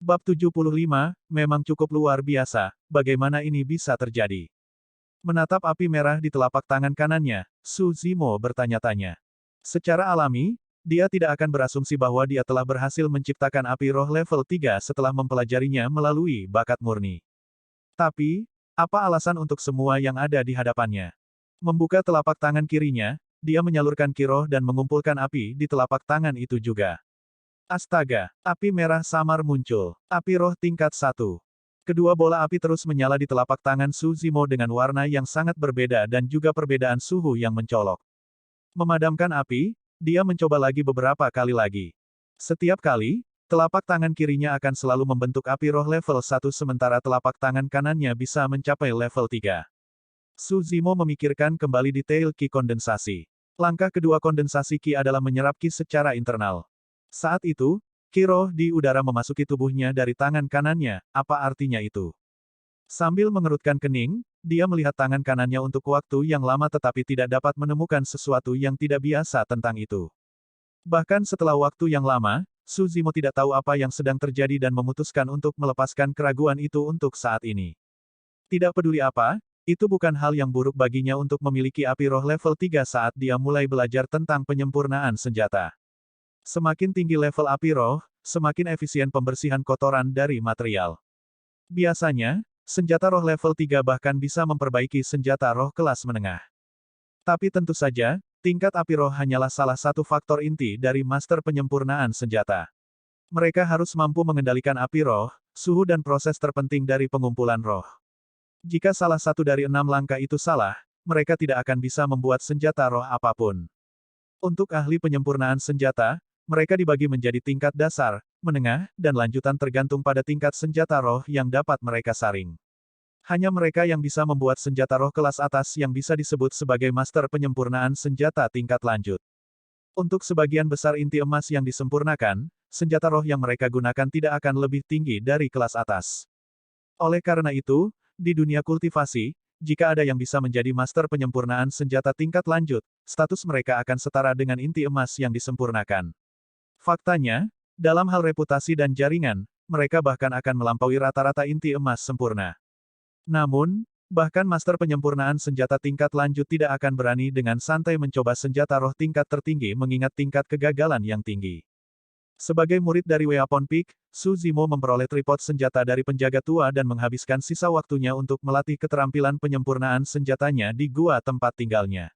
Bab 75, memang cukup luar biasa, bagaimana ini bisa terjadi? Menatap api merah di telapak tangan kanannya, Su Zimo bertanya-tanya. Secara alami, dia tidak akan berasumsi bahwa dia telah berhasil menciptakan api roh level 3 setelah mempelajarinya melalui bakat murni. Tapi, apa alasan untuk semua yang ada di hadapannya? Membuka telapak tangan kirinya, dia menyalurkan ki roh dan mengumpulkan api di telapak tangan itu juga. Astaga, api merah samar muncul. Api roh tingkat 1. Kedua bola api terus menyala di telapak tangan Su Zimo dengan warna yang sangat berbeda dan juga perbedaan suhu yang mencolok. Memadamkan api, dia mencoba lagi beberapa kali lagi. Setiap kali, telapak tangan kirinya akan selalu membentuk api roh level 1 sementara telapak tangan kanannya bisa mencapai level 3. Su Zimo memikirkan kembali detail ki kondensasi. Langkah kedua kondensasi ki adalah menyerap ki secara internal. Saat itu, ki roh di udara memasuki tubuhnya dari tangan kanannya, apa artinya itu? Sambil mengerutkan kening, dia melihat tangan kanannya untuk waktu yang lama tetapi tidak dapat menemukan sesuatu yang tidak biasa tentang itu. Bahkan setelah waktu yang lama, Su Zimo tidak tahu apa yang sedang terjadi dan memutuskan untuk melepaskan keraguan itu untuk saat ini. Tidak peduli apa, itu bukan hal yang buruk baginya untuk memiliki api roh level 3 saat dia mulai belajar tentang penyempurnaan senjata. Semakin tinggi level api roh, semakin efisien pembersihan kotoran dari material. Biasanya, senjata roh level 3 bahkan bisa memperbaiki senjata roh kelas menengah. Tapi tentu saja, tingkat api roh hanyalah salah satu faktor inti dari master penyempurnaan senjata. Mereka harus mampu mengendalikan api roh, suhu dan proses terpenting dari pengumpulan roh. Jika salah satu dari 6 langkah itu salah, mereka tidak akan bisa membuat senjata roh apapun. Untuk ahli penyempurnaan senjata, mereka dibagi menjadi tingkat dasar, menengah, dan lanjutan tergantung pada tingkat senjata roh yang dapat mereka saring. Hanya mereka yang bisa membuat senjata roh kelas atas yang bisa disebut sebagai master penyempurnaan senjata tingkat lanjut. Untuk sebagian besar inti emas yang disempurnakan, senjata roh yang mereka gunakan tidak akan lebih tinggi dari kelas atas. Oleh karena itu, di dunia kultivasi, jika ada yang bisa menjadi master penyempurnaan senjata tingkat lanjut, status mereka akan setara dengan inti emas yang disempurnakan. Faktanya, dalam hal reputasi dan jaringan, mereka bahkan akan melampaui rata-rata inti emas sempurna. Namun, bahkan master penyempurnaan senjata tingkat lanjut tidak akan berani dengan santai mencoba senjata roh tingkat tertinggi mengingat tingkat kegagalan yang tinggi. Sebagai murid dari Weapon Peak, Su Zimo memperoleh tripod senjata dari penjaga tua dan menghabiskan sisa waktunya untuk melatih keterampilan penyempurnaan senjatanya di gua tempat tinggalnya.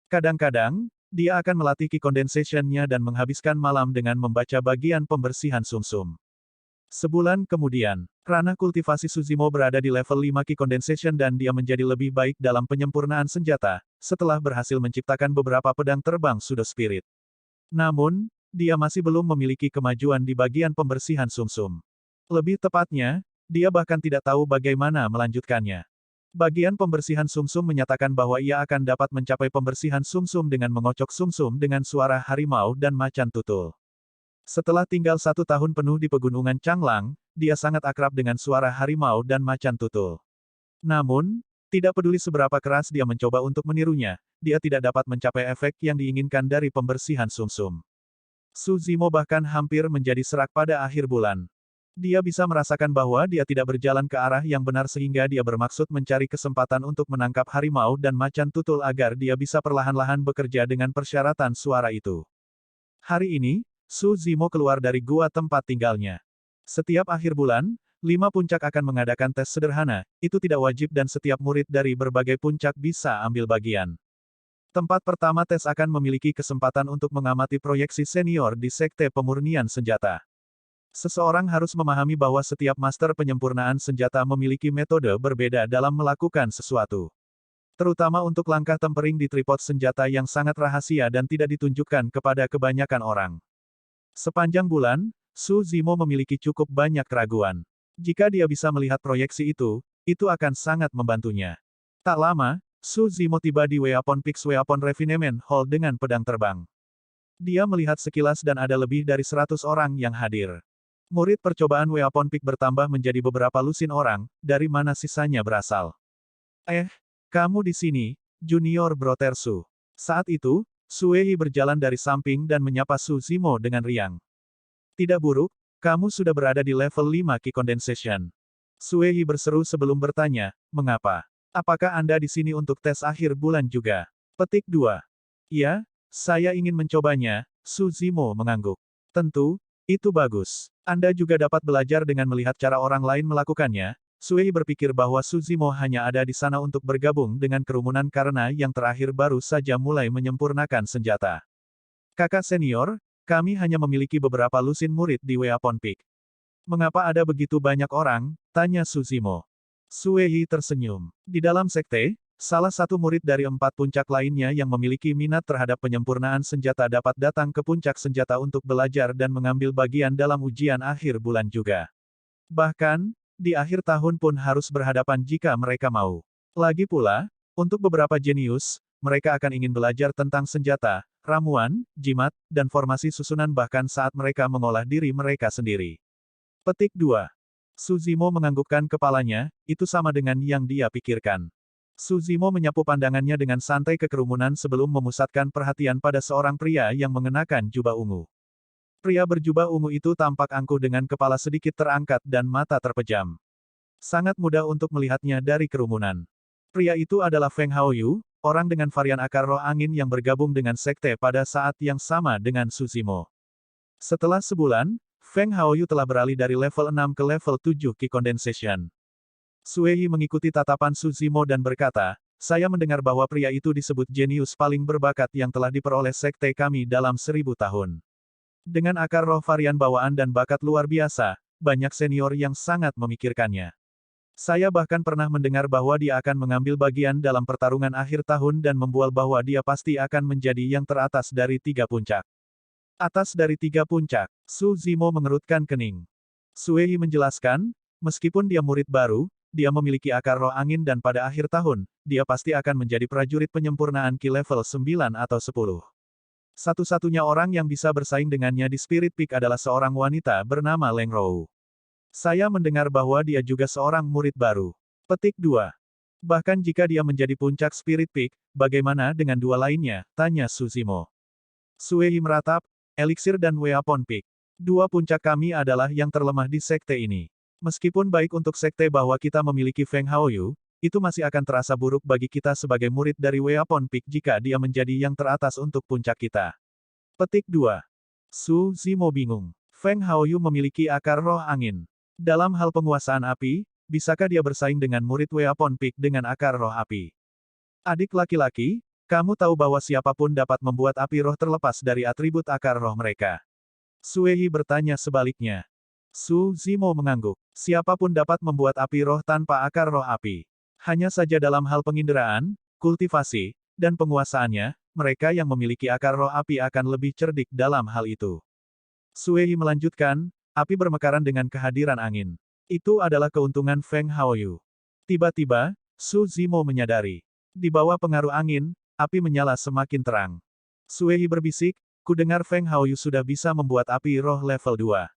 Kadang-kadang, dia akan melatih ki condensation-nya dan menghabiskan malam dengan membaca bagian pembersihan sumsum. Sebulan kemudian, ranah kultivasi Su Zimo berada di level 5 ki condensation dan dia menjadi lebih baik dalam penyempurnaan senjata, setelah berhasil menciptakan beberapa pedang terbang Pseudo Spirit. Namun, dia masih belum memiliki kemajuan di bagian pembersihan sumsum. Lebih tepatnya, dia bahkan tidak tahu bagaimana melanjutkannya. Bagian pembersihan sumsum menyatakan bahwa ia akan dapat mencapai pembersihan sumsum dengan mengocok sumsum dengan suara harimau dan macan tutul. Setelah tinggal 1 tahun penuh di pegunungan Changlang, dia sangat akrab dengan suara harimau dan macan tutul. Namun, tidak peduli seberapa keras dia mencoba untuk menirunya, dia tidak dapat mencapai efek yang diinginkan dari pembersihan sumsum. Su Zimo bahkan hampir menjadi serak pada akhir bulan. Dia bisa merasakan bahwa dia tidak berjalan ke arah yang benar sehingga dia bermaksud mencari kesempatan untuk menangkap harimau dan macan tutul agar dia bisa perlahan-lahan bekerja dengan persyaratan suara itu. Hari ini, Su Zimo keluar dari gua tempat tinggalnya. Setiap akhir bulan, 5 puncak akan mengadakan tes sederhana, itu tidak wajib dan setiap murid dari berbagai puncak bisa ambil bagian. Tempat pertama tes akan memiliki kesempatan untuk mengamati proyeksi senior di sekte pemurnian senjata. Seseorang harus memahami bahwa setiap master penyempurnaan senjata memiliki metode berbeda dalam melakukan sesuatu. Terutama untuk langkah tempering di tripod senjata yang sangat rahasia dan tidak ditunjukkan kepada kebanyakan orang. Sepanjang bulan, Su Zimo memiliki cukup banyak keraguan. Jika dia bisa melihat proyeksi itu akan sangat membantunya. Tak lama, Su Zimo tiba di Weapon Peaks Weapon Refinement Hall dengan pedang terbang. Dia melihat sekilas dan ada lebih dari 100 orang yang hadir. Murid percobaan Weapon Peak bertambah menjadi beberapa lusin orang, dari mana sisanya berasal. Kamu di sini, Junior Brotersu. Saat itu, Suehi berjalan dari samping dan menyapa Su Zimo dengan riang. Tidak buruk, Kamu sudah berada di level 5 Qi Condensation. Sui berseru sebelum bertanya, mengapa? Apakah Anda di sini untuk tes akhir bulan juga? Petik 2. Ya, saya ingin mencobanya, Su Zimo mengangguk. Tentu, itu bagus. Anda juga dapat belajar dengan melihat cara orang lain melakukannya. Sui berpikir bahwa Su Zimo hanya ada di sana untuk bergabung dengan kerumunan karena yang terakhir baru saja mulai menyempurnakan senjata. Kakak senior, kami hanya memiliki beberapa lusin murid di Weapon Peak. Mengapa ada begitu banyak orang? Tanya Su Zimo. Sui tersenyum. Di dalam sekte, salah satu murid dari 4 puncak lainnya yang memiliki minat terhadap penyempurnaan senjata dapat datang ke puncak senjata untuk belajar dan mengambil bagian dalam ujian akhir bulan juga. Bahkan, di akhir tahun pun harus berhadapan jika mereka mau. Lagi pula, untuk beberapa jenius, mereka akan ingin belajar tentang senjata, ramuan, jimat, dan formasi susunan bahkan saat mereka mengolah diri mereka sendiri. Petik 2. Su Zimo menganggukkan kepalanya, itu sama dengan yang dia pikirkan. Su Zimo menyapu pandangannya dengan santai ke kerumunan sebelum memusatkan perhatian pada seorang pria yang mengenakan jubah ungu. Pria berjubah ungu itu tampak angkuh dengan kepala sedikit terangkat dan mata terpejam. Sangat mudah untuk melihatnya dari kerumunan. Pria itu adalah Feng Haoyu, orang dengan varian akar roh angin yang bergabung dengan sekte pada saat yang sama dengan Su Zimo. Setelah sebulan, Feng Haoyu telah beralih dari level 6 ke level 7 Qi Condensation. Sui mengikuti tatapan Su Zimo dan berkata, saya mendengar bahwa pria itu disebut jenius paling berbakat yang telah diperoleh sekte kami dalam 1000 tahun. Dengan akar roh varian bawaan dan bakat luar biasa, banyak senior yang sangat memikirkannya. Saya bahkan pernah mendengar bahwa dia akan mengambil bagian dalam pertarungan akhir tahun dan membual bahwa dia pasti akan menjadi yang teratas dari 3 puncak. Atas dari 3 puncak, Su Zimo mengerutkan kening. Sui menjelaskan, meskipun dia murid baru, dia memiliki akar roh angin dan pada akhir tahun, dia pasti akan menjadi prajurit penyempurnaan Qi level 9 atau 10. Satu-satunya orang yang bisa bersaing dengannya di Spirit Peak adalah seorang wanita bernama Leng Rou. Saya mendengar bahwa dia juga seorang murid baru. Petik 2. Bahkan jika dia menjadi puncak Spirit Peak, bagaimana dengan 2 lainnya? Tanya Su Zimo. Sui meratap, Elixir dan Weapon Peak. 2 puncak kami adalah yang terlemah di sekte ini. Meskipun baik untuk sekte bahwa kita memiliki Feng Haoyu, itu masih akan terasa buruk bagi kita sebagai murid dari Weapon Peak jika dia menjadi yang teratas untuk puncak kita. Petik 2. Su Zimo bingung. Feng Haoyu memiliki akar roh angin. Dalam hal penguasaan api, bisakah dia bersaing dengan murid Weapon Peak dengan akar roh api? Adik laki-laki, kamu tahu bahwa siapapun dapat membuat api roh terlepas dari atribut akar roh mereka. Sui bertanya sebaliknya. Su Zimo mengangguk. Siapapun dapat membuat api roh tanpa akar roh api. Hanya saja dalam hal penginderaan, kultivasi, dan penguasaannya, mereka yang memiliki akar roh api akan lebih cerdik dalam hal itu. Sui melanjutkan, api bermekaran dengan kehadiran angin. Itu adalah keuntungan Feng Haoyu. Tiba-tiba, Su Zimo menyadari. Di bawah pengaruh angin, api menyala semakin terang. Sui berbisik, ku dengar Feng Haoyu sudah bisa membuat api roh level 2.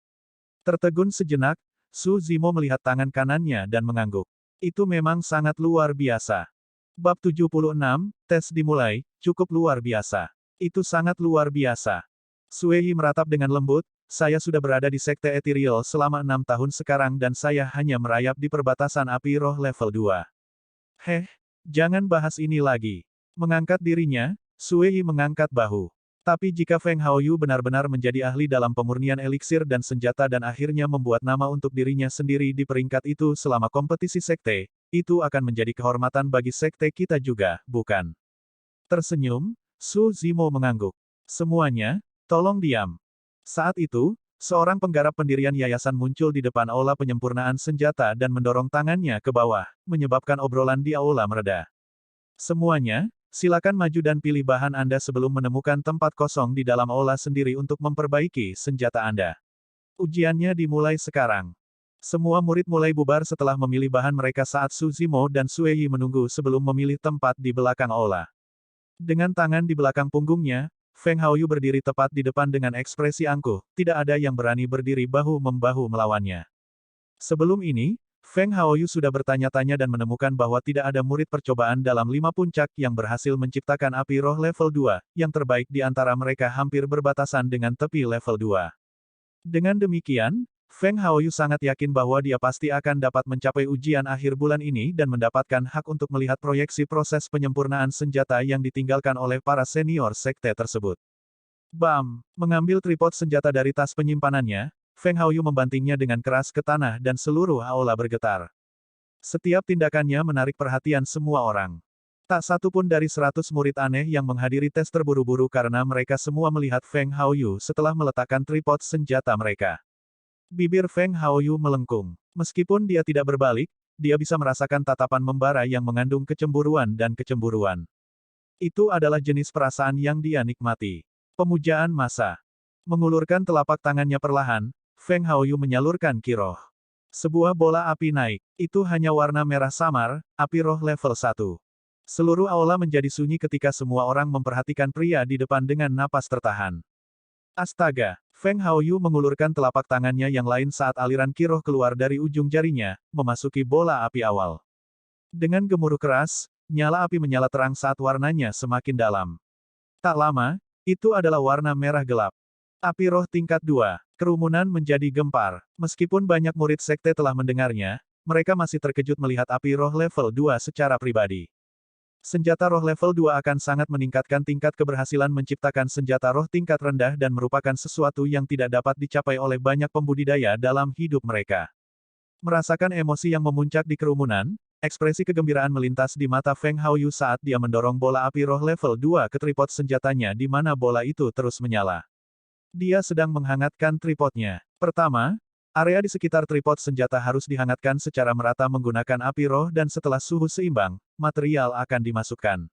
Tertegun sejenak, Su Zimo melihat tangan kanannya dan mengangguk. Itu memang sangat luar biasa. Bab 76, tes dimulai, cukup luar biasa. Itu sangat luar biasa. Sui meratap dengan lembut, saya sudah berada di sekte ethereal selama 6 tahun sekarang dan saya hanya merayap di perbatasan api roh level 2. Jangan bahas ini lagi. Mengangkat dirinya, Sui mengangkat bahu. Tapi jika Feng Haoyu benar-benar menjadi ahli dalam pemurnian eliksir dan senjata dan akhirnya membuat nama untuk dirinya sendiri di peringkat itu selama kompetisi sekte, itu akan menjadi kehormatan bagi sekte kita juga, bukan? Tersenyum, Su Zimo mengangguk. Semuanya, tolong diam. Saat itu, seorang penggarap pendirian yayasan muncul di depan aula penyempurnaan senjata dan mendorong tangannya ke bawah, menyebabkan obrolan di aula mereda. Semuanya, silakan maju dan pilih bahan Anda sebelum menemukan tempat kosong di dalam aula sendiri untuk memperbaiki senjata Anda. Ujiannya dimulai sekarang. Semua murid mulai bubar setelah memilih bahan mereka saat Su Zimo dan Sui menunggu sebelum memilih tempat di belakang aula. Dengan tangan di belakang punggungnya, Feng Haoyu berdiri tepat di depan dengan ekspresi angkuh, tidak ada yang berani berdiri bahu-membahu melawannya. Sebelum ini, Feng Haoyu sudah bertanya-tanya dan menemukan bahwa tidak ada murid percobaan dalam 5 puncak yang berhasil menciptakan api roh level 2, yang terbaik di antara mereka hampir berbatasan dengan tepi level 2. Dengan demikian, Feng Haoyu sangat yakin bahwa dia pasti akan dapat mencapai ujian akhir bulan ini dan mendapatkan hak untuk melihat proyeksi proses penyempurnaan senjata yang ditinggalkan oleh para senior sekte tersebut. Bam! Mengambil tripod senjata dari tas penyimpanannya, Feng Haoyu membantingnya dengan keras ke tanah dan seluruh aula bergetar. Setiap tindakannya menarik perhatian semua orang. Tak satu pun dari 100 murid aneh yang menghadiri tes terburu-buru karena mereka semua melihat Feng Haoyu setelah meletakkan tripod senjata mereka. Bibir Feng Haoyu melengkung. Meskipun dia tidak berbalik, dia bisa merasakan tatapan membara yang mengandung kecemburuan dan kecemburuan. Itu adalah jenis perasaan yang dia nikmati. Pemujaan massa. Mengulurkan telapak tangannya perlahan, Feng Haoyu menyalurkan Ki Roh. Sebuah bola api naik. Itu hanya warna merah samar, api roh level 1. Seluruh aula menjadi sunyi ketika semua orang memperhatikan pria di depan dengan napas tertahan. Astaga! Feng Haoyu mengulurkan telapak tangannya yang lain saat aliran Ki Roh keluar dari ujung jarinya, memasuki bola api awal. Dengan gemuruh keras, nyala api menyala terang saat warnanya semakin dalam. Tak lama, itu adalah warna merah gelap. Api roh tingkat 2. Kerumunan menjadi gempar. Meskipun banyak murid sekte telah mendengarnya, mereka masih terkejut melihat api roh level 2 secara pribadi. Senjata roh level 2 akan sangat meningkatkan tingkat keberhasilan menciptakan senjata roh tingkat rendah dan merupakan sesuatu yang tidak dapat dicapai oleh banyak pembudidaya dalam hidup mereka. Merasakan emosi yang memuncak di kerumunan, ekspresi kegembiraan melintas di mata Feng Haoyu saat dia mendorong bola api roh level 2 ke tripod senjatanya di mana bola itu terus menyala. Dia sedang menghangatkan tripodnya. Pertama, area di sekitar tripod senjata harus dihangatkan secara merata menggunakan api roh dan setelah suhu seimbang, material akan dimasukkan.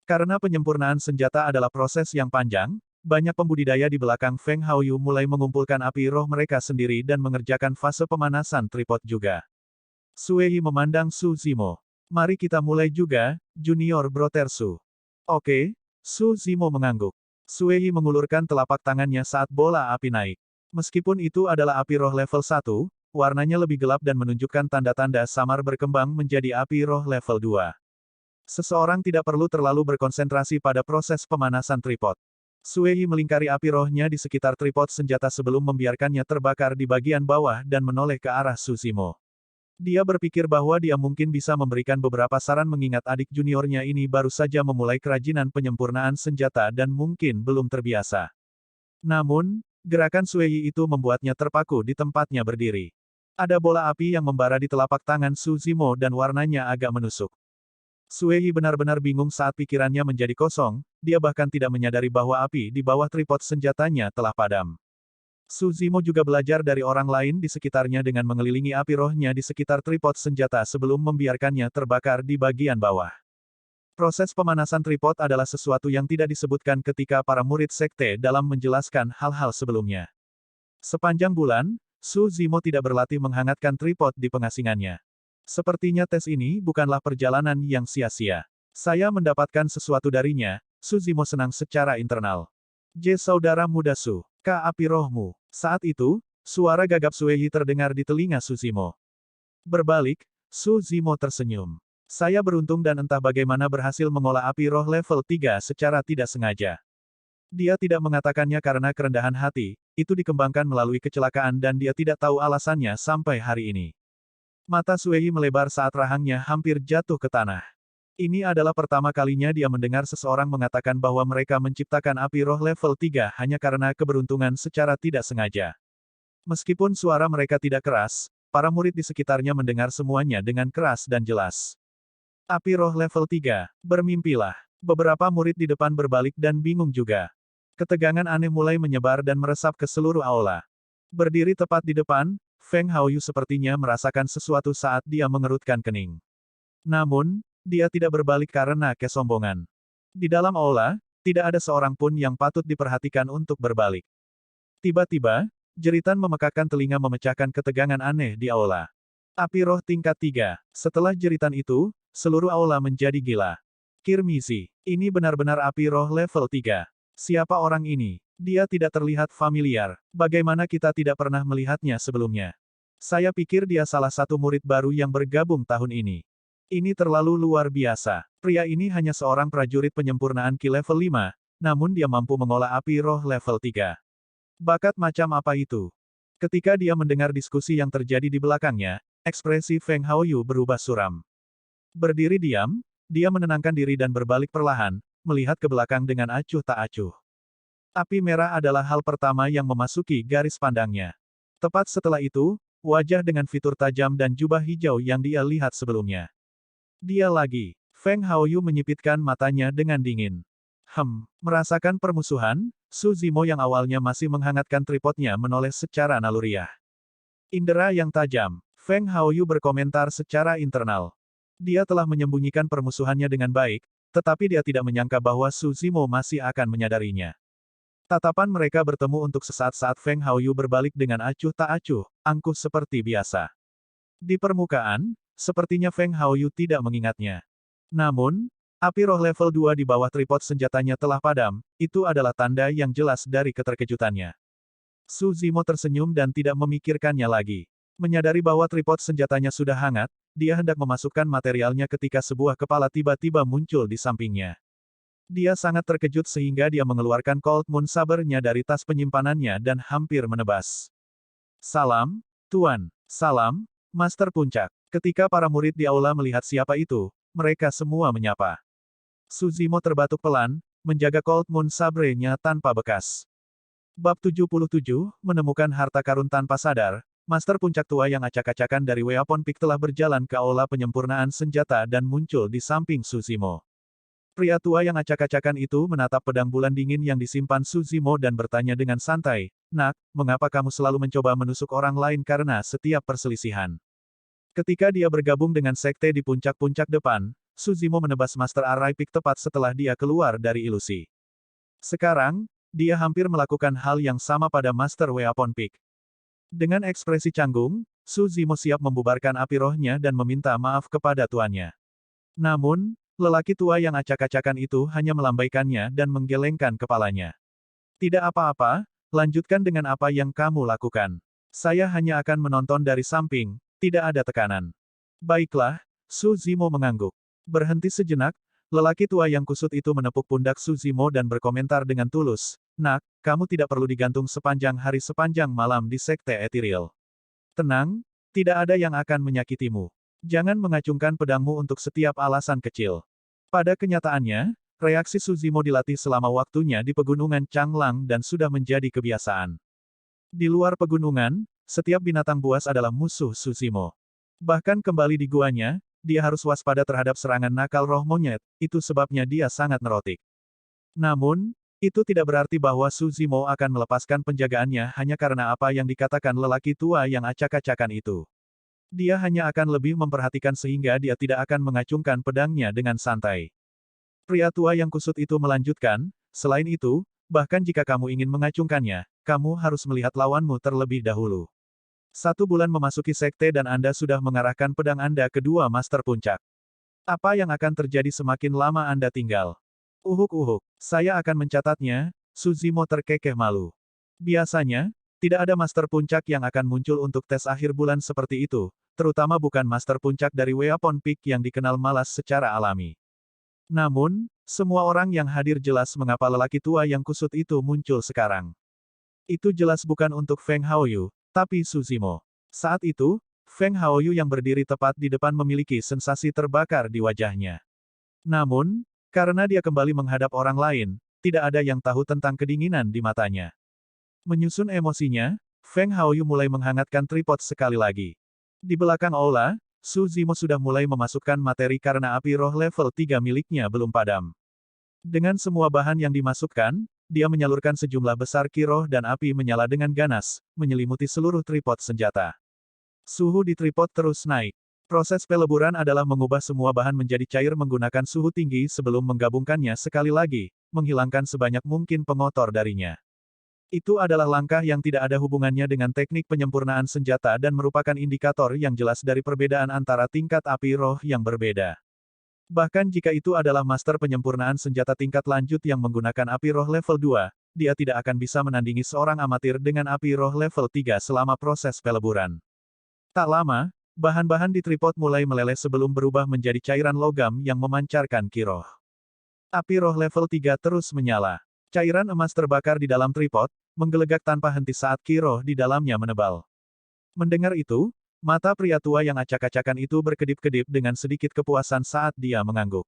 Karena penyempurnaan senjata adalah proses yang panjang, banyak pembudidaya di belakang Feng Haoyu mulai mengumpulkan api roh mereka sendiri dan mengerjakan fase pemanasan tripod juga. Suei memandang Su Zimo. Mari kita mulai juga, Junior Brotersu. Oke, Su Zimo mengangguk. Suei mengulurkan telapak tangannya saat bola api naik. Meskipun itu adalah api roh level 1, warnanya lebih gelap dan menunjukkan tanda-tanda samar berkembang menjadi api roh level 2. Seseorang tidak perlu terlalu berkonsentrasi pada proses pemanasan tripod. Suei melingkari api rohnya di sekitar tripod senjata sebelum membiarkannya terbakar di bagian bawah dan menoleh ke arah Susimo. Dia berpikir bahwa dia mungkin bisa memberikan beberapa saran mengingat adik juniornya ini baru saja memulai kerajinan penyempurnaan senjata dan mungkin belum terbiasa. Namun, gerakan Suei itu membuatnya terpaku di tempatnya berdiri. Ada bola api yang membara di telapak tangan Su Zimo dan warnanya agak menusuk. Suei benar-benar bingung saat pikirannya menjadi kosong, dia bahkan tidak menyadari bahwa api di bawah tripod senjatanya telah padam. Su Zimo juga belajar dari orang lain di sekitarnya dengan mengelilingi api rohnya di sekitar tripod senjata sebelum membiarkannya terbakar di bagian bawah. Proses pemanasan tripod adalah sesuatu yang tidak disebutkan ketika para murid sekte dalam menjelaskan hal-hal sebelumnya. Sepanjang bulan, Su Zimo tidak berlatih menghangatkan tripod di pengasingannya. Sepertinya tes ini bukanlah perjalanan yang sia-sia. Saya mendapatkan sesuatu darinya, Su Zimo senang secara internal. Saudara muda Su, Ka api rohmu. Saat itu, suara gagap Suei terdengar di telinga Su Zimo. Berbalik, Su Zimo tersenyum. Saya beruntung dan entah bagaimana berhasil mengolah api roh level 3 secara tidak sengaja. Dia tidak mengatakannya karena kerendahan hati, itu dikembangkan melalui kecelakaan dan dia tidak tahu alasannya sampai hari ini. Mata Suei melebar saat rahangnya hampir jatuh ke tanah. Ini adalah pertama kalinya dia mendengar seseorang mengatakan bahwa mereka menciptakan api roh level 3 hanya karena keberuntungan secara tidak sengaja. Meskipun suara mereka tidak keras, para murid di sekitarnya mendengar semuanya dengan keras dan jelas. Api roh level 3, bermimpilah. Beberapa murid di depan berbalik dan bingung juga. Ketegangan aneh mulai menyebar dan meresap ke seluruh aula. Berdiri tepat di depan, Feng Haoyu sepertinya merasakan sesuatu saat dia mengerutkan kening. Namun, dia tidak berbalik karena kesombongan. Di dalam aula, tidak ada seorang pun yang patut diperhatikan untuk berbalik. Tiba-tiba, jeritan memekakkan telinga memecahkan ketegangan aneh di aula. Api roh tingkat 3. Setelah jeritan itu, seluruh aula menjadi gila. Kirmizi, ini benar-benar api roh level 3. Siapa orang ini? Dia tidak terlihat familiar. Bagaimana kita tidak pernah melihatnya sebelumnya? Saya pikir dia salah satu murid baru yang bergabung tahun ini. Ini terlalu luar biasa. Pria ini hanya seorang prajurit penyempurnaan Ki level 5, namun dia mampu mengolah api roh level 3. Bakat macam apa itu? Ketika dia mendengar diskusi yang terjadi di belakangnya, ekspresi Feng Haoyu berubah suram. Berdiri diam, dia menenangkan diri dan berbalik perlahan, melihat ke belakang dengan acuh tak acuh. Api merah adalah hal pertama yang memasuki garis pandangnya. Tepat setelah itu, wajah dengan fitur tajam dan jubah hijau yang dia lihat sebelumnya. Dia lagi. Feng Haoyu menyipitkan matanya dengan dingin. Merasakan permusuhan, Su Zimo yang awalnya masih menghangatkan tripodnya menoleh secara naluriah. Indera yang tajam. Feng Haoyu berkomentar secara internal. Dia telah menyembunyikan permusuhannya dengan baik, tetapi dia tidak menyangka bahwa Su Zimo masih akan menyadarinya. Tatapan mereka bertemu untuk sesaat saat Feng Haoyu berbalik dengan acuh tak acuh, angkuh seperti biasa. Di permukaan, sepertinya Feng Haoyu tidak mengingatnya. Namun, api roh level 2 di bawah tripod senjatanya telah padam, itu adalah tanda yang jelas dari keterkejutannya. Su Zimo tersenyum dan tidak memikirkannya lagi. Menyadari bahwa tripod senjatanya sudah hangat, dia hendak memasukkan materialnya ketika sebuah kepala tiba-tiba muncul di sampingnya. Dia sangat terkejut sehingga dia mengeluarkan Cold Moon Saber-nya dari tas penyimpanannya dan hampir menebas. Salam, Tuan. Salam, Master Puncak. Ketika para murid di aula melihat siapa itu, mereka semua menyapa. Su Zimo terbatuk pelan, menjaga Cold Moon Sabre-nya tanpa bekas. Bab 77, menemukan harta karun tanpa sadar, Master Puncak tua yang acak-acakan dari Weapon Peak telah berjalan ke aula penyempurnaan senjata dan muncul di samping Su Zimo. Pria tua yang acak-acakan itu menatap pedang bulan dingin yang disimpan Su Zimo dan bertanya dengan santai, "Nak, mengapa kamu selalu mencoba menusuk orang lain karena setiap perselisihan?" Ketika dia bergabung dengan sekte di puncak-puncak depan, Su Zimo menebas Master Arai Peak tepat setelah dia keluar dari ilusi. Sekarang, dia hampir melakukan hal yang sama pada Master Weapon Peak. Dengan ekspresi canggung, Su Zimo siap membubarkan api rohnya dan meminta maaf kepada tuannya. Namun, lelaki tua yang acak-acakan itu hanya melambaikannya dan menggelengkan kepalanya. "Tidak apa-apa, lanjutkan dengan apa yang kamu lakukan. Saya hanya akan menonton dari samping, tidak ada tekanan." "Baiklah," Su Zimo mengangguk. Berhenti sejenak, lelaki tua yang kusut itu menepuk pundak Su Zimo dan berkomentar dengan tulus, "Nak, kamu tidak perlu digantung sepanjang hari sepanjang malam di Sekte Ethereal. Tenang, tidak ada yang akan menyakitimu. Jangan mengacungkan pedangmu untuk setiap alasan kecil." Pada kenyataannya, reaksi Su Zimo dilatih selama waktunya di pegunungan Changlang dan sudah menjadi kebiasaan. Di luar pegunungan, setiap binatang buas adalah musuh Su Zimo. Bahkan kembali di guanya, dia harus waspada terhadap serangan nakal roh monyet, itu sebabnya dia sangat nerotik. Namun, itu tidak berarti bahwa Su Zimo akan melepaskan penjagaannya hanya karena apa yang dikatakan lelaki tua yang acak-acakan itu. Dia hanya akan lebih memperhatikan sehingga dia tidak akan mengacungkan pedangnya dengan santai. Pria tua yang kusut itu melanjutkan, "Selain itu, bahkan jika kamu ingin mengacungkannya, kamu harus melihat lawanmu terlebih dahulu. 1 bulan memasuki sekte dan Anda sudah mengarahkan pedang Anda ke 2 Master Puncak. Apa yang akan terjadi semakin lama Anda tinggal?" "Uhuk-uhuk, saya akan mencatatnya," Su Zimo terkekeh malu. Biasanya, tidak ada Master Puncak yang akan muncul untuk tes akhir bulan seperti itu, terutama bukan Master Puncak dari Weapon Peak yang dikenal malas secara alami. Namun, semua orang yang hadir jelas mengapa lelaki tua yang kusut itu muncul sekarang. Itu jelas bukan untuk Feng Haoyu, tapi Su Zimo. Saat itu, Feng Haoyu yang berdiri tepat di depan memiliki sensasi terbakar di wajahnya. Namun, karena dia kembali menghadap orang lain, tidak ada yang tahu tentang kedinginan di matanya. Menyusun emosinya, Feng Haoyu mulai menghangatkan tripod sekali lagi. Di belakang aula, Su Zimo sudah mulai memasukkan materi karena api roh level 3 miliknya belum padam. Dengan semua bahan yang dimasukkan, dia menyalurkan sejumlah besar ki roh dan api menyala dengan ganas, menyelimuti seluruh tripod senjata. Suhu di tripod terus naik. Proses peleburan adalah mengubah semua bahan menjadi cair menggunakan suhu tinggi sebelum menggabungkannya sekali lagi, menghilangkan sebanyak mungkin pengotor darinya. Itu adalah langkah yang tidak ada hubungannya dengan teknik penyempurnaan senjata dan merupakan indikator yang jelas dari perbedaan antara tingkat api roh yang berbeda. Bahkan jika itu adalah master penyempurnaan senjata tingkat lanjut yang menggunakan api roh level 2, dia tidak akan bisa menandingi seorang amatir dengan api roh level 3 selama proses peleburan. Tak lama, bahan-bahan di tripod mulai meleleh sebelum berubah menjadi cairan logam yang memancarkan ki roh. Api roh level 3 terus menyala. Cairan emas terbakar di dalam tripod, menggelegak tanpa henti saat ki roh di dalamnya menebal. Mendengar itu, mata pria tua yang acak-acakan itu berkedip-kedip dengan sedikit kepuasan saat dia mengangguk.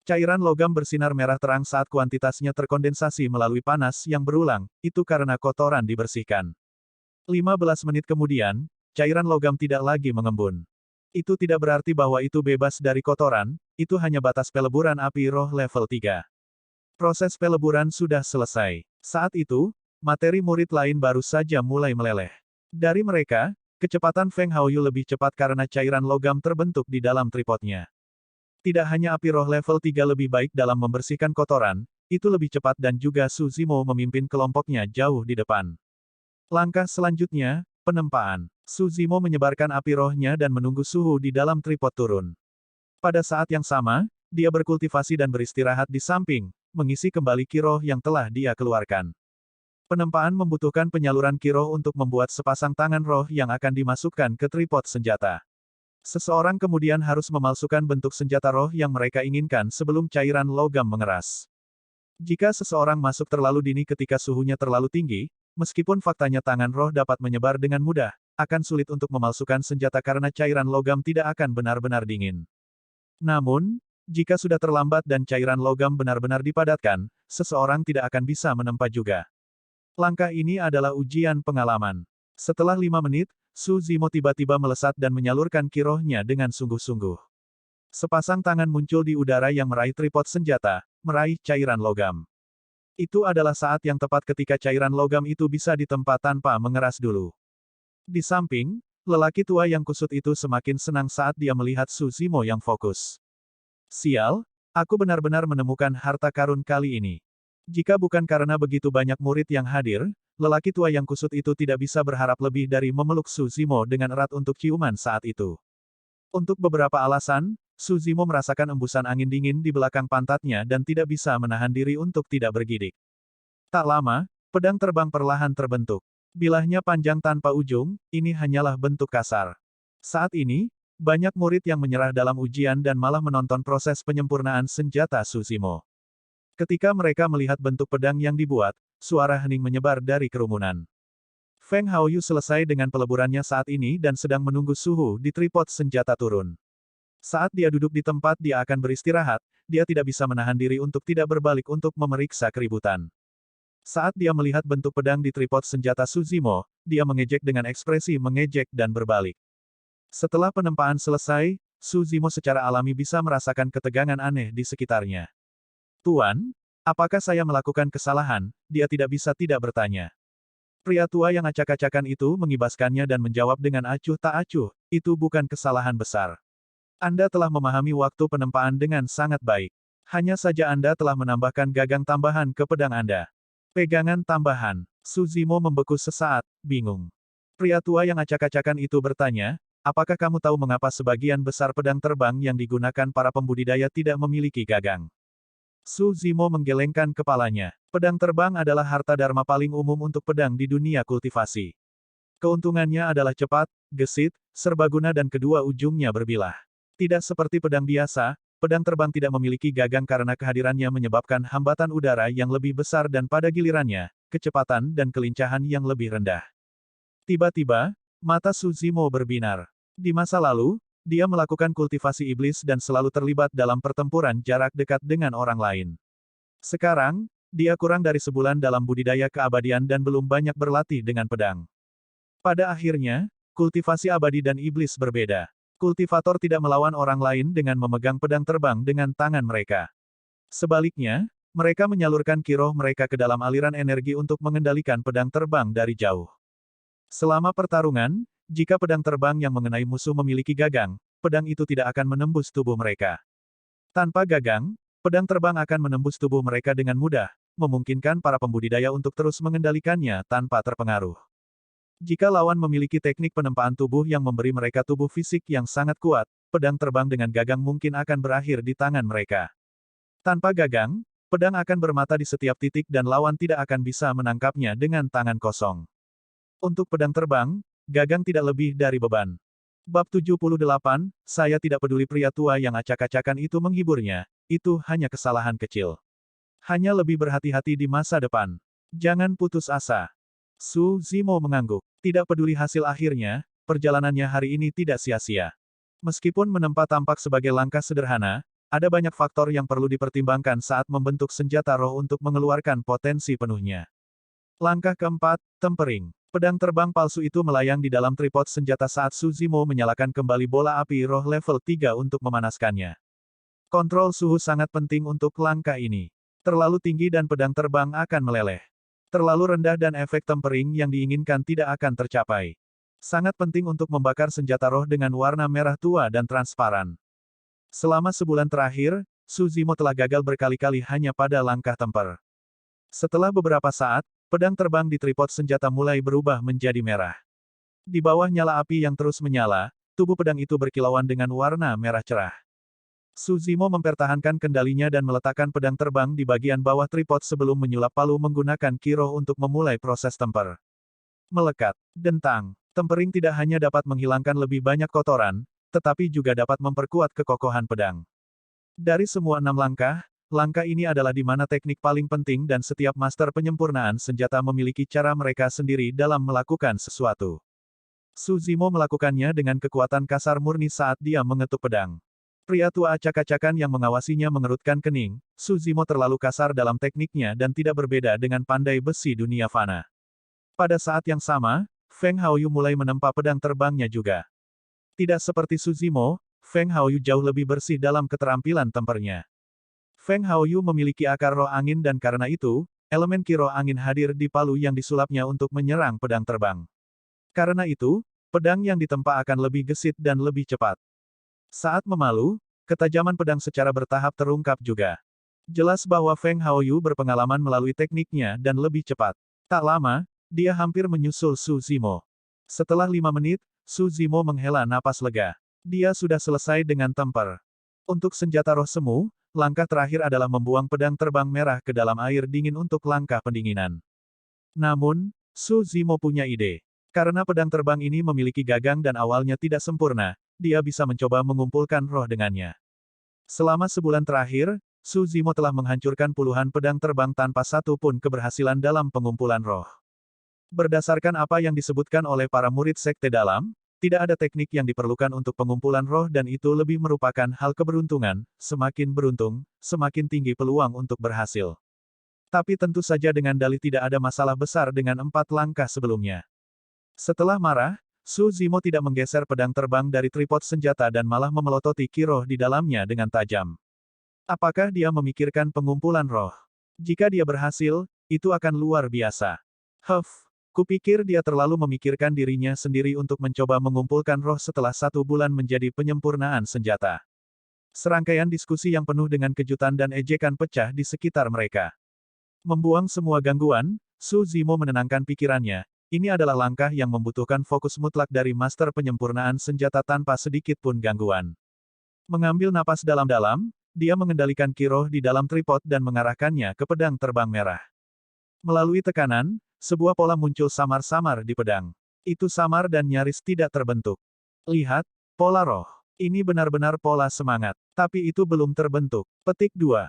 Cairan logam bersinar merah terang saat kuantitasnya terkondensasi melalui panas yang berulang, itu karena kotoran dibersihkan. 15 menit kemudian, cairan logam tidak lagi mengembun. Itu tidak berarti bahwa itu bebas dari kotoran, itu hanya batas peleburan api roh level 3. Proses peleburan sudah selesai. Saat itu, materi murid lain baru saja mulai meleleh. Dari mereka, kecepatan Feng Haoyu lebih cepat karena cairan logam terbentuk di dalam tripodnya. Tidak hanya api roh level 3 lebih baik dalam membersihkan kotoran, itu lebih cepat dan juga Su Zimo memimpin kelompoknya jauh di depan. Langkah selanjutnya, penempaan. Su Zimo menyebarkan api rohnya dan menunggu suhu di dalam tripod turun. Pada saat yang sama, dia berkultivasi dan beristirahat di samping, mengisi kembali ki roh yang telah dia keluarkan. Penempaan membutuhkan penyaluran ki roh untuk membuat sepasang tangan roh yang akan dimasukkan ke tripod senjata. Seseorang kemudian harus memalsukan bentuk senjata roh yang mereka inginkan sebelum cairan logam mengeras. Jika seseorang masuk terlalu dini ketika suhunya terlalu tinggi, meskipun faktanya tangan roh dapat menyebar dengan mudah, akan sulit untuk memalsukan senjata karena cairan logam tidak akan benar-benar dingin. Namun, jika sudah terlambat dan cairan logam benar-benar dipadatkan, seseorang tidak akan bisa menempa juga. Langkah ini adalah ujian pengalaman. Setelah 5 menit, Su Zimo tiba-tiba melesat dan menyalurkan ki rohnya dengan sungguh-sungguh. Sepasang tangan muncul di udara yang meraih tripod senjata, meraih cairan logam. Itu adalah saat yang tepat ketika cairan logam itu bisa ditempa tanpa mengeras dulu. Di samping, lelaki tua yang kusut itu semakin senang saat dia melihat Su Zimo yang fokus. Sial, aku benar-benar menemukan harta karun kali ini. Jika bukan karena begitu banyak murid yang hadir, lelaki tua yang kusut itu tidak bisa berharap lebih dari memeluk Su Zimo dengan erat untuk ciuman saat itu. Untuk beberapa alasan, Su Zimo merasakan embusan angin dingin di belakang pantatnya dan tidak bisa menahan diri untuk tidak bergidik. Tak lama, pedang terbang perlahan terbentuk. Bilahnya panjang tanpa ujung, ini hanyalah bentuk kasar. Saat ini, banyak murid yang menyerah dalam ujian dan malah menonton proses penyempurnaan senjata Su Zimo. Ketika mereka melihat bentuk pedang yang dibuat, suara hening menyebar dari kerumunan. Feng Haoyu selesai dengan peleburannya saat ini dan sedang menunggu suhu di tripod senjata turun. Saat dia duduk di tempat dia akan beristirahat, dia tidak bisa menahan diri untuk tidak berbalik untuk memeriksa keributan. Saat dia melihat bentuk pedang di tripod senjata Su Zimo, dia mengejek dengan ekspresi mengejek dan berbalik. Setelah penempaan selesai, Su Zimo secara alami bisa merasakan ketegangan aneh di sekitarnya. Tuan, apakah saya melakukan kesalahan? Dia tidak bisa tidak bertanya. Pria tua yang acak-acakan itu mengibaskannya dan menjawab dengan acuh tak acuh, itu bukan kesalahan besar. Anda telah memahami waktu penempaan dengan sangat baik. Hanya saja Anda telah menambahkan gagang tambahan ke pedang Anda. Pegangan tambahan. Su Zimo membeku sesaat, bingung. Pria tua yang acak-acakan itu bertanya, apakah kamu tahu mengapa sebagian besar pedang terbang yang digunakan para pembudidaya tidak memiliki gagang? Su Zimo menggelengkan kepalanya. Pedang terbang adalah harta dharma paling umum untuk pedang di dunia kultivasi. Keuntungannya adalah cepat, gesit, serbaguna dan kedua ujungnya berbilah. Tidak seperti pedang biasa, pedang terbang tidak memiliki gagang karena kehadirannya menyebabkan hambatan udara yang lebih besar dan pada gilirannya, kecepatan dan kelincahan yang lebih rendah. Tiba-tiba, mata Su Zimo berbinar. Di masa lalu, dia melakukan kultivasi iblis dan selalu terlibat dalam pertempuran jarak dekat dengan orang lain. Sekarang, dia kurang dari sebulan dalam budidaya keabadian dan belum banyak berlatih dengan pedang. Pada akhirnya, kultivasi abadi dan iblis berbeda. Kultivator tidak melawan orang lain dengan memegang pedang terbang dengan tangan mereka. Sebaliknya, mereka menyalurkan ki roh mereka ke dalam aliran energi untuk mengendalikan pedang terbang dari jauh. Selama pertarungan, jika pedang terbang yang mengenai musuh memiliki gagang, pedang itu tidak akan menembus tubuh mereka. Tanpa gagang, pedang terbang akan menembus tubuh mereka dengan mudah, memungkinkan para pembudidaya untuk terus mengendalikannya tanpa terpengaruh. Jika lawan memiliki teknik penempaan tubuh yang memberi mereka tubuh fisik yang sangat kuat, pedang terbang dengan gagang mungkin akan berakhir di tangan mereka. Tanpa gagang, pedang akan bermata di setiap titik dan lawan tidak akan bisa menangkapnya dengan tangan kosong. Untuk pedang terbang, gagang tidak lebih dari beban. Bab 78, saya tidak peduli pria tua yang acak-acakan itu menghiburnya, itu hanya kesalahan kecil. Hanya lebih berhati-hati di masa depan. Jangan putus asa. Su Zimo mengangguk. Tidak peduli hasil akhirnya, perjalanannya hari ini tidak sia-sia. Meskipun menempa tampak sebagai langkah sederhana, ada banyak faktor yang perlu dipertimbangkan saat membentuk senjata roh untuk mengeluarkan potensi penuhnya. Langkah keempat, tempering. Pedang terbang palsu itu melayang di dalam tripod senjata saat Su Zimo menyalakan kembali bola api roh level 3 untuk memanaskannya. Kontrol suhu sangat penting untuk langkah ini. Terlalu tinggi dan pedang terbang akan meleleh. Terlalu rendah dan efek tempering yang diinginkan tidak akan tercapai. Sangat penting untuk membakar senjata roh dengan warna merah tua dan transparan. Selama sebulan terakhir, Su Zimo telah gagal berkali-kali hanya pada langkah temper. Setelah beberapa saat, pedang terbang di tripod senjata mulai berubah menjadi merah. Di bawah nyala api yang terus menyala, tubuh pedang itu berkilauan dengan warna merah cerah. Su Zimo mempertahankan kendalinya dan meletakkan pedang terbang di bagian bawah tripod sebelum menyulap palu menggunakan kiroh untuk memulai proses temper. Melekat. Dentang. Tempering tidak hanya dapat menghilangkan lebih banyak kotoran, tetapi juga dapat memperkuat kekokohan pedang. Dari semua 6 langkah, langkah ini adalah di mana teknik paling penting dan setiap master penyempurnaan senjata memiliki cara mereka sendiri dalam melakukan sesuatu. Su Zimo melakukannya dengan kekuatan kasar murni saat dia mengetuk pedang. Pria tua acak-acakan yang mengawasinya mengerutkan kening, Su Zimo terlalu kasar dalam tekniknya dan tidak berbeda dengan pandai besi dunia fana. Pada saat yang sama, Feng Haoyu mulai menempa pedang terbangnya juga. Tidak seperti Su Zimo, Feng Haoyu jauh lebih bersih dalam keterampilan tempernya. Feng Haoyu memiliki akar roh angin dan karena itu, elemen ki roh angin hadir di palu yang disulapnya untuk menyerang pedang terbang. Karena itu, pedang yang ditempa akan lebih gesit dan lebih cepat. Saat memalu, ketajaman pedang secara bertahap terungkap juga. Jelas bahwa Feng Haoyu berpengalaman melalui tekniknya dan lebih cepat. Tak lama, dia hampir menyusul Su Zimo. Setelah 5 menit, Su Zimo menghela napas lega. Dia sudah selesai dengan temper. Untuk senjata roh semu, langkah terakhir adalah membuang pedang terbang merah ke dalam air dingin untuk langkah pendinginan. Namun, Su Zimo punya ide. Karena pedang terbang ini memiliki gagang dan awalnya tidak sempurna, dia bisa mencoba mengumpulkan roh dengannya. Selama sebulan terakhir, Su Zimo telah menghancurkan puluhan pedang terbang tanpa satu pun keberhasilan dalam pengumpulan roh. Berdasarkan apa yang disebutkan oleh para murid sekte dalam, tidak ada teknik yang diperlukan untuk pengumpulan roh dan itu lebih merupakan hal keberuntungan, semakin beruntung, semakin tinggi peluang untuk berhasil. Tapi tentu saja dengan dalih tidak ada masalah besar dengan 4 langkah sebelumnya. Setelah marah, Su Zimo tidak menggeser pedang terbang dari tripod senjata dan malah memelototi kiroh di dalamnya dengan tajam. Apakah dia memikirkan pengumpulan roh? Jika dia berhasil, itu akan luar biasa. Kupikir dia terlalu memikirkan dirinya sendiri untuk mencoba mengumpulkan roh setelah 1 bulan menjadi penyempurnaan senjata. Serangkaian diskusi yang penuh dengan kejutan dan ejekan pecah di sekitar mereka. Membuang semua gangguan, Su Zimo menenangkan pikirannya. Ini adalah langkah yang membutuhkan fokus mutlak dari master penyempurnaan senjata tanpa sedikit pun gangguan. Mengambil napas dalam-dalam, dia mengendalikan kiroh di dalam tripod dan mengarahkannya ke pedang terbang merah. Melalui tekanan, sebuah pola muncul samar-samar di pedang. Itu samar dan nyaris tidak terbentuk. Lihat, pola roh. Ini benar-benar pola semangat. Tapi itu belum terbentuk. Petik 2.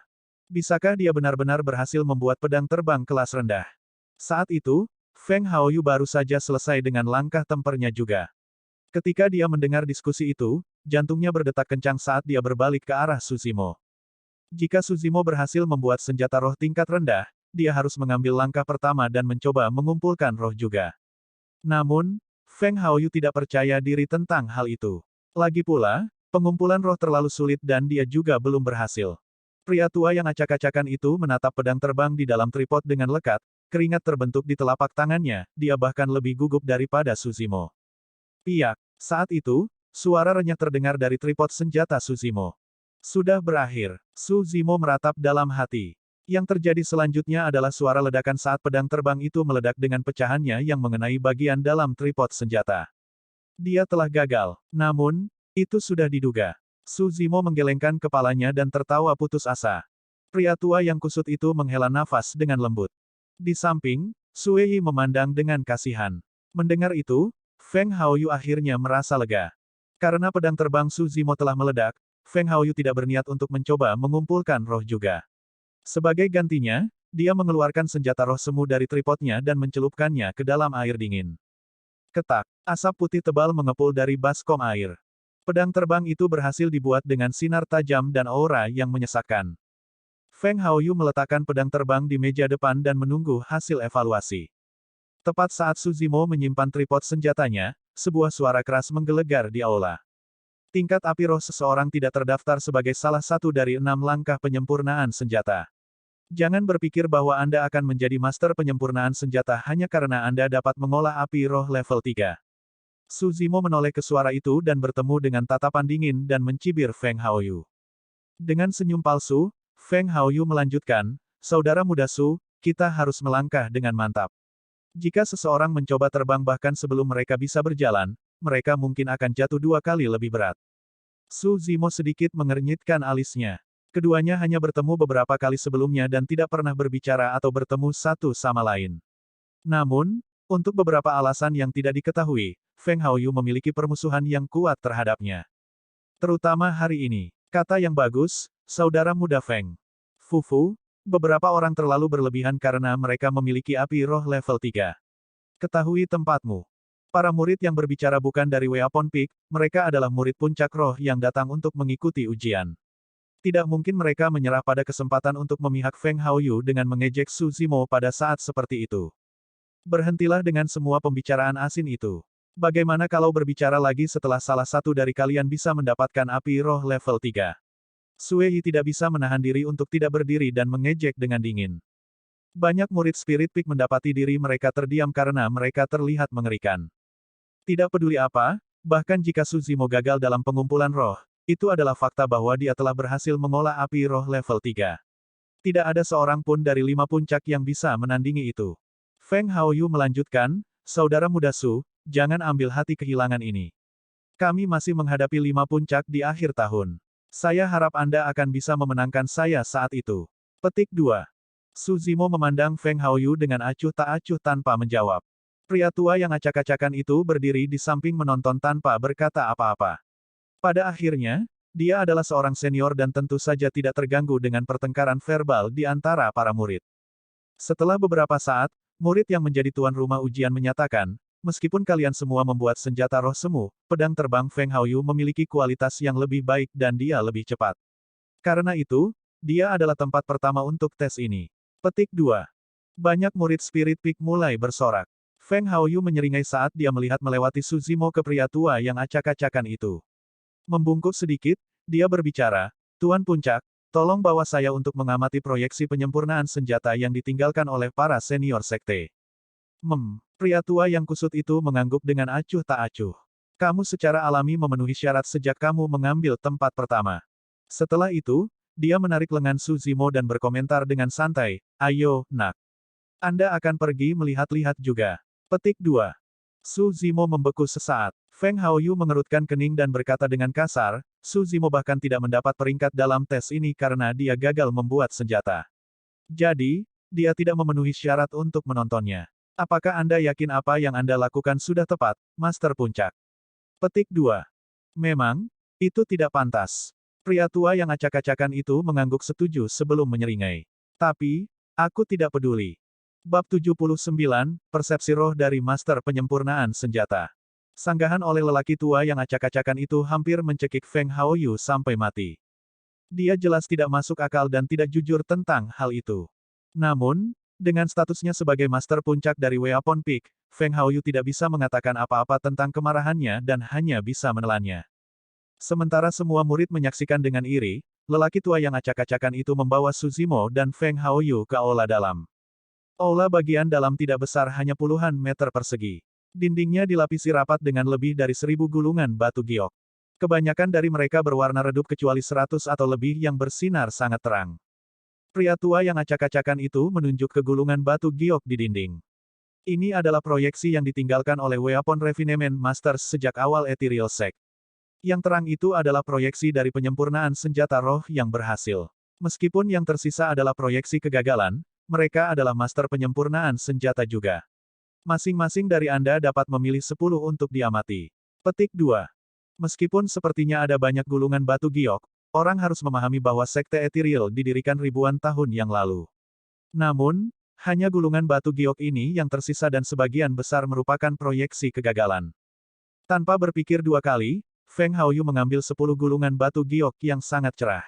Bisakah dia benar-benar berhasil membuat pedang terbang kelas rendah? Saat itu, Feng Haoyu baru saja selesai dengan langkah tempernya juga. Ketika dia mendengar diskusi itu, jantungnya berdetak kencang saat dia berbalik ke arah Su Zimo. Jika Su Zimo berhasil membuat senjata roh tingkat rendah, dia harus mengambil langkah pertama dan mencoba mengumpulkan roh juga. Namun, Feng Haoyu tidak percaya diri tentang hal itu. Lagi pula, pengumpulan roh terlalu sulit dan dia juga belum berhasil. Pria tua yang acak-acakan itu menatap pedang terbang di dalam tripod dengan lekat, keringat terbentuk di telapak tangannya, dia bahkan lebih gugup daripada Su Zimo. Piak. Saat itu, suara renyah terdengar dari tripod senjata Su Zimo. Sudah berakhir. Su Zimo meratap dalam hati. Yang terjadi selanjutnya adalah suara ledakan saat pedang terbang itu meledak dengan pecahannya yang mengenai bagian dalam tripod senjata. Dia telah gagal. Namun, itu sudah diduga. Su Zimo menggelengkan kepalanya dan tertawa putus asa. Pria tua yang kusut itu menghela nafas dengan lembut. Di samping, Su Wei memandang dengan kasihan. Mendengar itu, Feng Haoyu akhirnya merasa lega. Karena pedang terbang Su Zimo telah meledak, Feng Haoyu tidak berniat untuk mencoba mengumpulkan roh juga. Sebagai gantinya, Dia mengeluarkan senjata roh semu dari tripodnya dan mencelupkannya ke dalam air dingin. Ketak, asap putih tebal mengepul dari baskom air. Pedang terbang itu berhasil dibuat dengan sinar tajam dan aura yang menyesakkan. Feng Haoyu meletakkan pedang terbang di meja depan dan menunggu hasil evaluasi. Tepat saat Su Zimo menyimpan tripod senjatanya, sebuah suara keras menggelegar di aula. Tingkat api roh seseorang tidak terdaftar sebagai salah satu dari 6 langkah penyempurnaan senjata. Jangan berpikir bahwa Anda akan menjadi master penyempurnaan senjata hanya karena Anda dapat mengolah api roh level 3. Su Zimo menoleh ke suara itu dan bertemu dengan tatapan dingin dan mencibir Feng Haoyu. Dengan senyum palsu, Feng Haoyu melanjutkan, "Saudara muda Su, kita harus melangkah dengan mantap. Jika seseorang mencoba terbang bahkan sebelum mereka bisa berjalan, mereka mungkin akan jatuh 2 kali lebih berat." Su Zimo sedikit mengernyitkan alisnya. Keduanya hanya bertemu beberapa kali sebelumnya dan tidak pernah berbicara atau bertemu satu sama lain. Namun, untuk beberapa alasan yang tidak diketahui, Feng Haoyu memiliki permusuhan yang kuat terhadapnya. Terutama hari ini. Kata yang bagus, saudara muda Feng. Fufu, beberapa orang terlalu berlebihan karena mereka memiliki api roh level 3. Ketahui tempatmu. Para murid yang berbicara bukan dari Weapon Peak, mereka adalah murid puncak roh yang datang untuk mengikuti ujian. Tidak mungkin mereka menyerah pada kesempatan untuk memihak Feng Haoyu dengan mengejek Su Zimo pada saat seperti itu. Berhentilah dengan semua pembicaraan asin itu. Bagaimana kalau berbicara lagi setelah salah satu dari kalian bisa mendapatkan api roh level 3? Suei tidak bisa menahan diri untuk tidak berdiri dan mengejek dengan dingin. Banyak murid Spirit Peak mendapati diri mereka terdiam karena mereka terlihat mengerikan. Tidak peduli apa, bahkan jika Su Zimo gagal dalam pengumpulan roh, itu adalah fakta bahwa dia telah berhasil mengolah api roh level 3. Tidak ada seorang pun dari 5 puncak yang bisa menandingi itu. Feng Haoyu melanjutkan, saudara muda Su, jangan ambil hati kehilangan ini. Kami masih menghadapi 5 puncak di akhir tahun. Saya harap Anda akan bisa memenangkan saya saat itu. Petik 2. Su Zimo memandang Feng Haoyu dengan acuh tak acuh tanpa menjawab. Pria tua yang acak-acakan itu berdiri di samping menonton tanpa berkata apa-apa. Pada akhirnya, dia adalah seorang senior dan tentu saja tidak terganggu dengan pertengkaran verbal di antara para murid. Setelah beberapa saat, murid yang menjadi tuan rumah ujian menyatakan, meskipun kalian semua membuat senjata roh semu, pedang terbang Feng Haoyu memiliki kualitas yang lebih baik dan dia lebih cepat. Karena itu, dia adalah tempat pertama untuk tes ini. Petik 2. Banyak murid Spirit Peak mulai bersorak. Feng Haoyu menyeringai saat dia melihat melewati Su Zimo ke pria tua yang acak-acakan itu. Membungkuk sedikit, dia berbicara, Tuan Puncak, tolong bawa saya untuk mengamati proyeksi penyempurnaan senjata yang ditinggalkan oleh para senior sekte. Pria tua yang kusut itu mengangguk dengan acuh tak acuh. Kamu secara alami memenuhi syarat sejak kamu mengambil tempat pertama. Setelah itu, dia menarik lengan Su Zimo dan berkomentar dengan santai, ayo, nak. Anda akan pergi melihat-lihat juga. Petik 2. Su Zimo membeku sesaat. Feng Haoyu mengerutkan kening dan berkata dengan kasar, Su Zimo bahkan tidak mendapat peringkat dalam tes ini karena dia gagal membuat senjata. Jadi, dia tidak memenuhi syarat untuk menontonnya. Apakah Anda yakin apa yang Anda lakukan sudah tepat, Master Puncak? Petik 2. Memang, itu tidak pantas. Pria tua yang acak-acakan itu mengangguk setuju sebelum menyeringai. Tapi, aku tidak peduli. Bab 79, Persepsi Roh dari Master Penyempurnaan Senjata. Sanggahan oleh lelaki tua yang acak-acakan itu hampir mencekik Feng Haoyu sampai mati. Dia jelas tidak masuk akal dan tidak jujur tentang hal itu. Namun, dengan statusnya sebagai Master Puncak dari Weapon Peak, Feng Haoyu tidak bisa mengatakan apa-apa tentang kemarahannya dan hanya bisa menelannya. Sementara semua murid menyaksikan dengan iri, lelaki tua yang acak-acakan itu membawa Su Zimo dan Feng Haoyu ke aula dalam. Aula bagian dalam tidak besar hanya puluhan meter persegi. Dindingnya dilapisi rapat dengan lebih dari 1000 gulungan batu giok. Kebanyakan dari mereka berwarna redup kecuali 100 atau lebih yang bersinar sangat terang. Pria tua yang acak-acakan itu menunjuk ke gulungan batu giok di dinding. Ini adalah proyeksi yang ditinggalkan oleh Weapon Refinement Masters sejak awal Ethereal Sect. Yang terang itu adalah proyeksi dari penyempurnaan senjata roh yang berhasil. Meskipun yang tersisa adalah proyeksi kegagalan, mereka adalah master penyempurnaan senjata juga. Masing-masing dari Anda dapat memilih 10 untuk diamati. Petik 2. Meskipun sepertinya ada banyak gulungan batu giok, orang harus memahami bahwa Sekte Ethereal didirikan ribuan tahun yang lalu. Namun, hanya gulungan batu giok ini yang tersisa dan sebagian besar merupakan proyeksi kegagalan. Tanpa berpikir dua kali, Feng Haoyu mengambil 10 gulungan batu giok yang sangat cerah.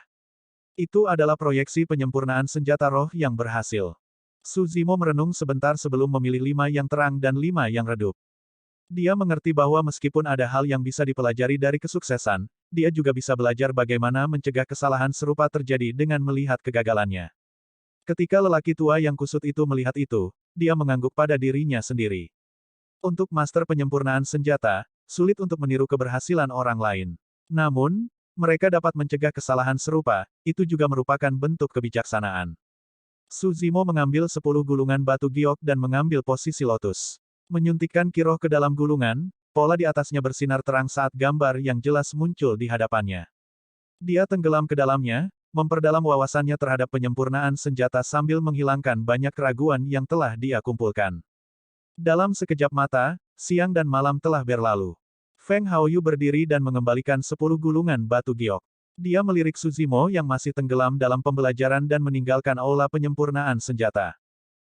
Itu adalah proyeksi penyempurnaan senjata roh yang berhasil. Su Zimo merenung sebentar sebelum memilih 5 yang terang dan 5 yang redup. Dia mengerti bahwa meskipun ada hal yang bisa dipelajari dari kesuksesan, dia juga bisa belajar bagaimana mencegah kesalahan serupa terjadi dengan melihat kegagalannya. Ketika lelaki tua yang kusut itu melihat itu, dia mengangguk pada dirinya sendiri. Untuk master penyempurnaan senjata, sulit untuk meniru keberhasilan orang lain. Namun, mereka dapat mencegah kesalahan serupa, itu juga merupakan bentuk kebijaksanaan. Su Zimo mengambil 10 gulungan batu giok dan mengambil posisi lotus. Menyuntikkan kiroh ke dalam gulungan, pola di atasnya bersinar terang saat gambar yang jelas muncul di hadapannya. Dia tenggelam ke dalamnya, memperdalam wawasannya terhadap penyempurnaan senjata sambil menghilangkan banyak keraguan yang telah dia kumpulkan. Dalam sekejap mata, siang dan malam telah berlalu. Feng Haoyu berdiri dan mengembalikan 10 gulungan batu giok. Dia melirik Su Zimo yang masih tenggelam dalam pembelajaran dan meninggalkan aula penyempurnaan senjata.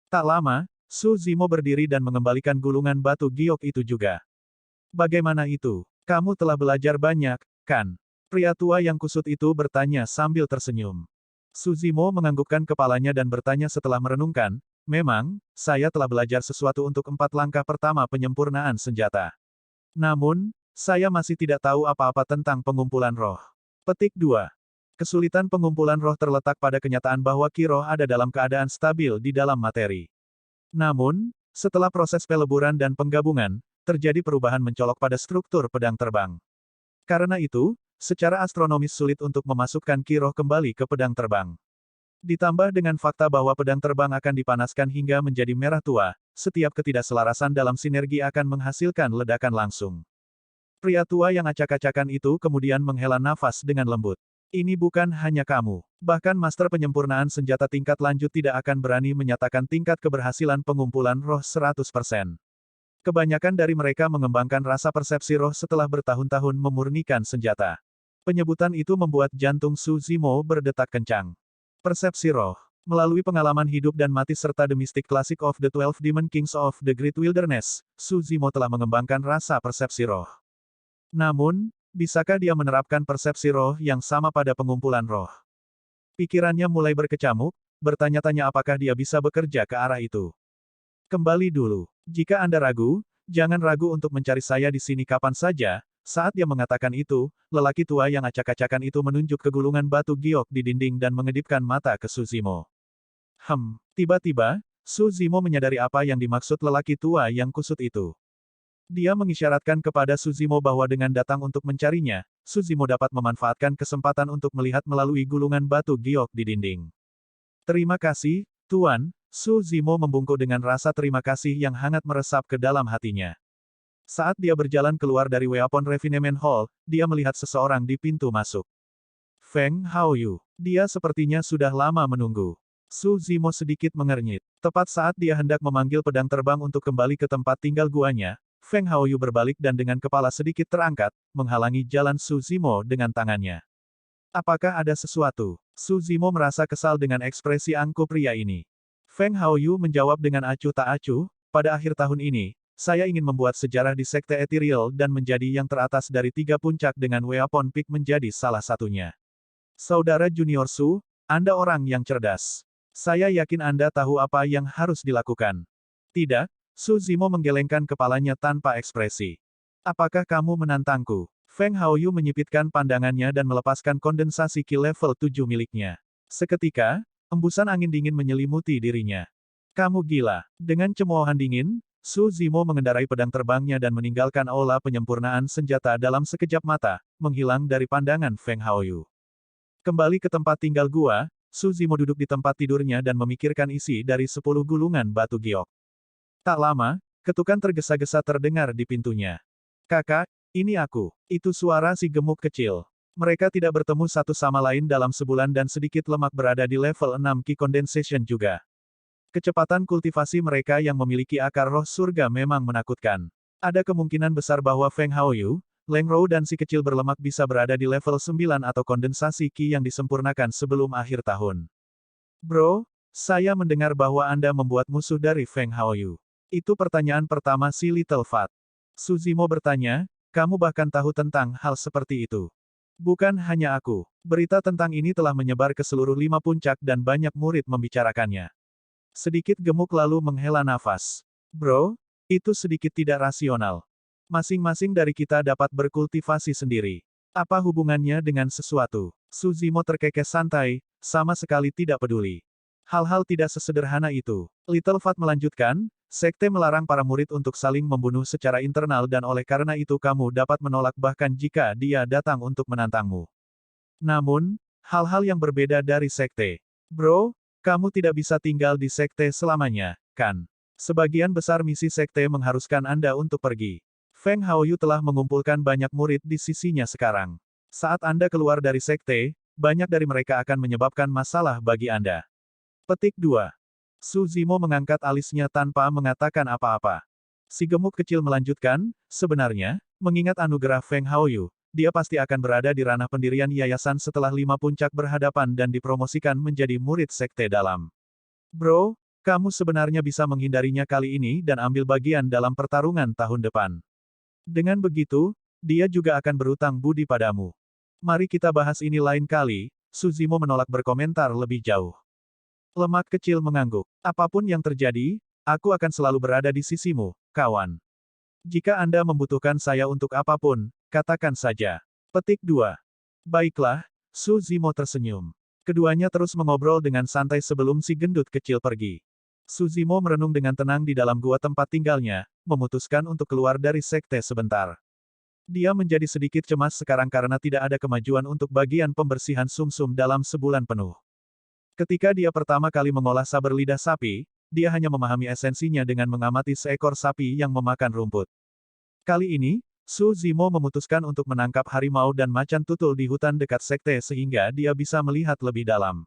Tak lama, Su Zimo berdiri dan mengembalikan gulungan batu giok itu juga. Bagaimana itu? Kamu telah belajar banyak, kan? Pria tua yang kusut itu bertanya sambil tersenyum. Su Zimo menganggukkan kepalanya dan bertanya setelah merenungkan, memang, saya telah belajar sesuatu untuk 4 langkah pertama penyempurnaan senjata. Namun, saya masih tidak tahu apa-apa tentang pengumpulan roh. Petik 2. Kesulitan pengumpulan roh terletak pada kenyataan bahwa ki roh ada dalam keadaan stabil di dalam materi. Namun, setelah proses peleburan dan penggabungan, terjadi perubahan mencolok pada struktur pedang terbang. Karena itu, secara astronomis sulit untuk memasukkan ki roh kembali ke pedang terbang. Ditambah dengan fakta bahwa pedang terbang akan dipanaskan hingga menjadi merah tua, setiap ketidakselarasan dalam sinergi akan menghasilkan ledakan langsung. Pria tua yang acak-acakan itu kemudian menghela nafas dengan lembut. Ini bukan hanya kamu. Bahkan master penyempurnaan senjata tingkat lanjut tidak akan berani menyatakan tingkat keberhasilan pengumpulan roh 100%. Kebanyakan dari mereka mengembangkan rasa persepsi roh setelah bertahun-tahun memurnikan senjata. Penyebutan itu membuat jantung Su Zimo berdetak kencang. Persepsi roh. Melalui pengalaman hidup dan mati serta The Mystic Classic of the 12 Demon Kings of the Great Wilderness, Su Zimo telah mengembangkan rasa persepsi roh. Namun, bisakah dia menerapkan persepsi roh yang sama pada pengumpulan roh? Pikirannya mulai berkecamuk, bertanya-tanya apakah dia bisa bekerja ke arah itu. Kembali dulu. Jika Anda ragu, jangan ragu untuk mencari saya di sini kapan saja. Saat dia mengatakan itu, lelaki tua yang acak-acakan itu menunjuk ke gulungan batu giok di dinding dan mengedipkan mata ke Su Zimo. Tiba-tiba, Su Zimo menyadari apa yang dimaksud lelaki tua yang kusut itu. Dia mengisyaratkan kepada Su Zimo bahwa dengan datang untuk mencarinya, Su Zimo dapat memanfaatkan kesempatan untuk melihat melalui gulungan batu giok di dinding. Terima kasih, Tuan. Su Zimo membungkuk dengan rasa terima kasih yang hangat meresap ke dalam hatinya. Saat dia berjalan keluar dari Weapon Refinement Hall, dia melihat seseorang di pintu masuk. Feng Haoyu. Dia sepertinya sudah lama menunggu. Su Zimo sedikit mengernyit. Tepat saat dia hendak memanggil pedang terbang untuk kembali ke tempat tinggal guanya, Feng Haoyu berbalik dan dengan kepala sedikit terangkat, menghalangi jalan Su Zimo dengan tangannya. Apakah ada sesuatu? Su Zimo merasa kesal dengan ekspresi angkuh pria ini. Feng Haoyu menjawab dengan acuh tak acuh, pada akhir tahun ini, saya ingin membuat sejarah di Sekte Ethereal dan menjadi yang teratas dari 3 puncak dengan Weapon Peak menjadi salah satunya. Saudara Junior Su, Anda orang yang cerdas. Saya yakin Anda tahu apa yang harus dilakukan. Tidak, Su Zimo menggelengkan kepalanya tanpa ekspresi. Apakah kamu menantangku? Feng Haoyu menyipitkan pandangannya dan melepaskan kondensasi ki level 7 miliknya. Seketika, embusan angin dingin menyelimuti dirinya. Kamu gila. Dengan cemoohan dingin, Su Zimo mengendarai pedang terbangnya dan meninggalkan aula penyempurnaan senjata dalam sekejap mata, menghilang dari pandangan Feng Haoyu. Kembali ke tempat tinggal gua, Su Zimo duduk di tempat tidurnya dan memikirkan isi dari 10 gulungan batu giok. Tak lama, ketukan tergesa-gesa terdengar di pintunya. Kakak, ini aku. Itu suara si gemuk kecil. Mereka tidak bertemu satu sama lain dalam sebulan dan sedikit lemak berada di level 6 Ki Condensation juga. Kecepatan kultivasi mereka yang memiliki akar roh surga memang menakutkan. Ada kemungkinan besar bahwa Feng Haoyu, Leng Rou dan si kecil berlemak bisa berada di level 9 atau kondensasi Ki yang disempurnakan sebelum akhir tahun. Bro, Saya mendengar bahwa Anda membuat musuh dari Feng Haoyu. Itu pertanyaan pertama si Little Fat. Suzimo bertanya, kamu bahkan tahu tentang hal seperti itu. Bukan hanya aku. Berita tentang ini telah menyebar ke seluruh 5 puncak dan banyak murid membicarakannya. Sedikit gemuk lalu menghela nafas. Bro, itu sedikit tidak rasional. Masing-masing dari kita dapat berkultivasi sendiri. Apa hubungannya dengan sesuatu? Suzimo terkekeh santai, sama sekali tidak peduli. Hal-hal tidak sesederhana itu. Little Fat melanjutkan, sekte melarang para murid untuk saling membunuh secara internal dan oleh karena itu kamu dapat menolak bahkan jika dia datang untuk menantangmu. Namun, hal-hal yang berbeda dari sekte. Bro, kamu tidak bisa tinggal di sekte selamanya, kan? Sebagian besar misi sekte mengharuskan Anda untuk pergi. Feng Haoyu telah mengumpulkan banyak murid di sisinya sekarang. Saat Anda keluar dari sekte, banyak dari mereka akan menyebabkan masalah bagi Anda. Petik 2. Suzimo mengangkat alisnya tanpa mengatakan apa-apa. Si gemuk kecil melanjutkan, sebenarnya, mengingat anugerah Feng Haoyu, dia pasti akan berada di ranah pendirian yayasan setelah 5 puncak berhadapan dan dipromosikan menjadi murid sekte dalam. Bro, kamu sebenarnya bisa menghindarinya kali ini dan ambil bagian dalam pertarungan tahun depan. Dengan begitu, dia juga akan berutang budi padamu. Mari kita bahas ini lain kali, Suzimo menolak berkomentar lebih jauh. Lemak kecil mengangguk. Apapun yang terjadi, aku akan selalu berada di sisimu, kawan. Jika Anda membutuhkan saya untuk apapun, katakan saja. Petik 2. Baiklah, Suzimo tersenyum. Keduanya terus mengobrol dengan santai sebelum si gendut kecil pergi. Suzimo merenung dengan tenang di dalam gua tempat tinggalnya, memutuskan untuk keluar dari sekte sebentar. Dia menjadi sedikit cemas sekarang karena tidak ada kemajuan untuk bagian pembersihan sumsum dalam sebulan penuh. Ketika dia pertama kali mengolah saber lidah sapi, dia hanya memahami esensinya dengan mengamati seekor sapi yang memakan rumput. Kali ini, Suzimo memutuskan untuk menangkap harimau dan macan tutul di hutan dekat sekte sehingga dia bisa melihat lebih dalam.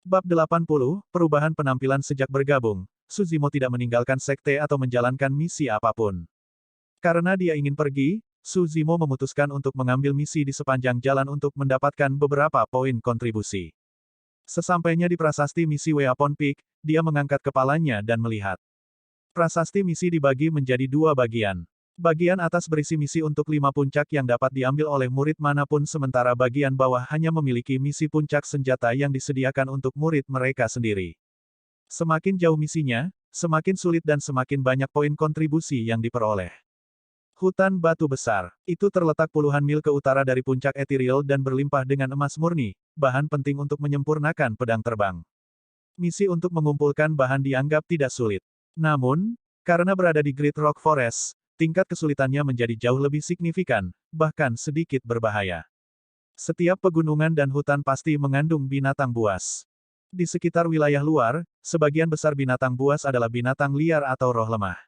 Bab 80, Perubahan Penampilan Sejak Bergabung, Suzimo tidak meninggalkan sekte atau menjalankan misi apapun. Karena dia ingin pergi, Suzimo memutuskan untuk mengambil misi di sepanjang jalan untuk mendapatkan beberapa poin kontribusi. Sesampainya di prasasti misi Weapon Peak, dia mengangkat kepalanya dan melihat. Prasasti misi dibagi menjadi 2 bagian. Bagian atas berisi misi untuk 5 puncak yang dapat diambil oleh murid manapun sementara bagian bawah hanya memiliki misi puncak senjata yang disediakan untuk murid mereka sendiri. Semakin jauh misinya, semakin sulit dan semakin banyak poin kontribusi yang diperoleh. Hutan Batu Besar, itu terletak puluhan mil ke utara dari puncak Ethereal dan berlimpah dengan emas murni, bahan penting untuk menyempurnakan pedang terbang. Misi untuk mengumpulkan bahan dianggap tidak sulit. Namun, karena berada di Great Rock Forest, tingkat kesulitannya menjadi jauh lebih signifikan, bahkan sedikit berbahaya. Setiap pegunungan dan hutan pasti mengandung binatang buas. Di sekitar wilayah luar, sebagian besar binatang buas adalah binatang liar atau roh lemah.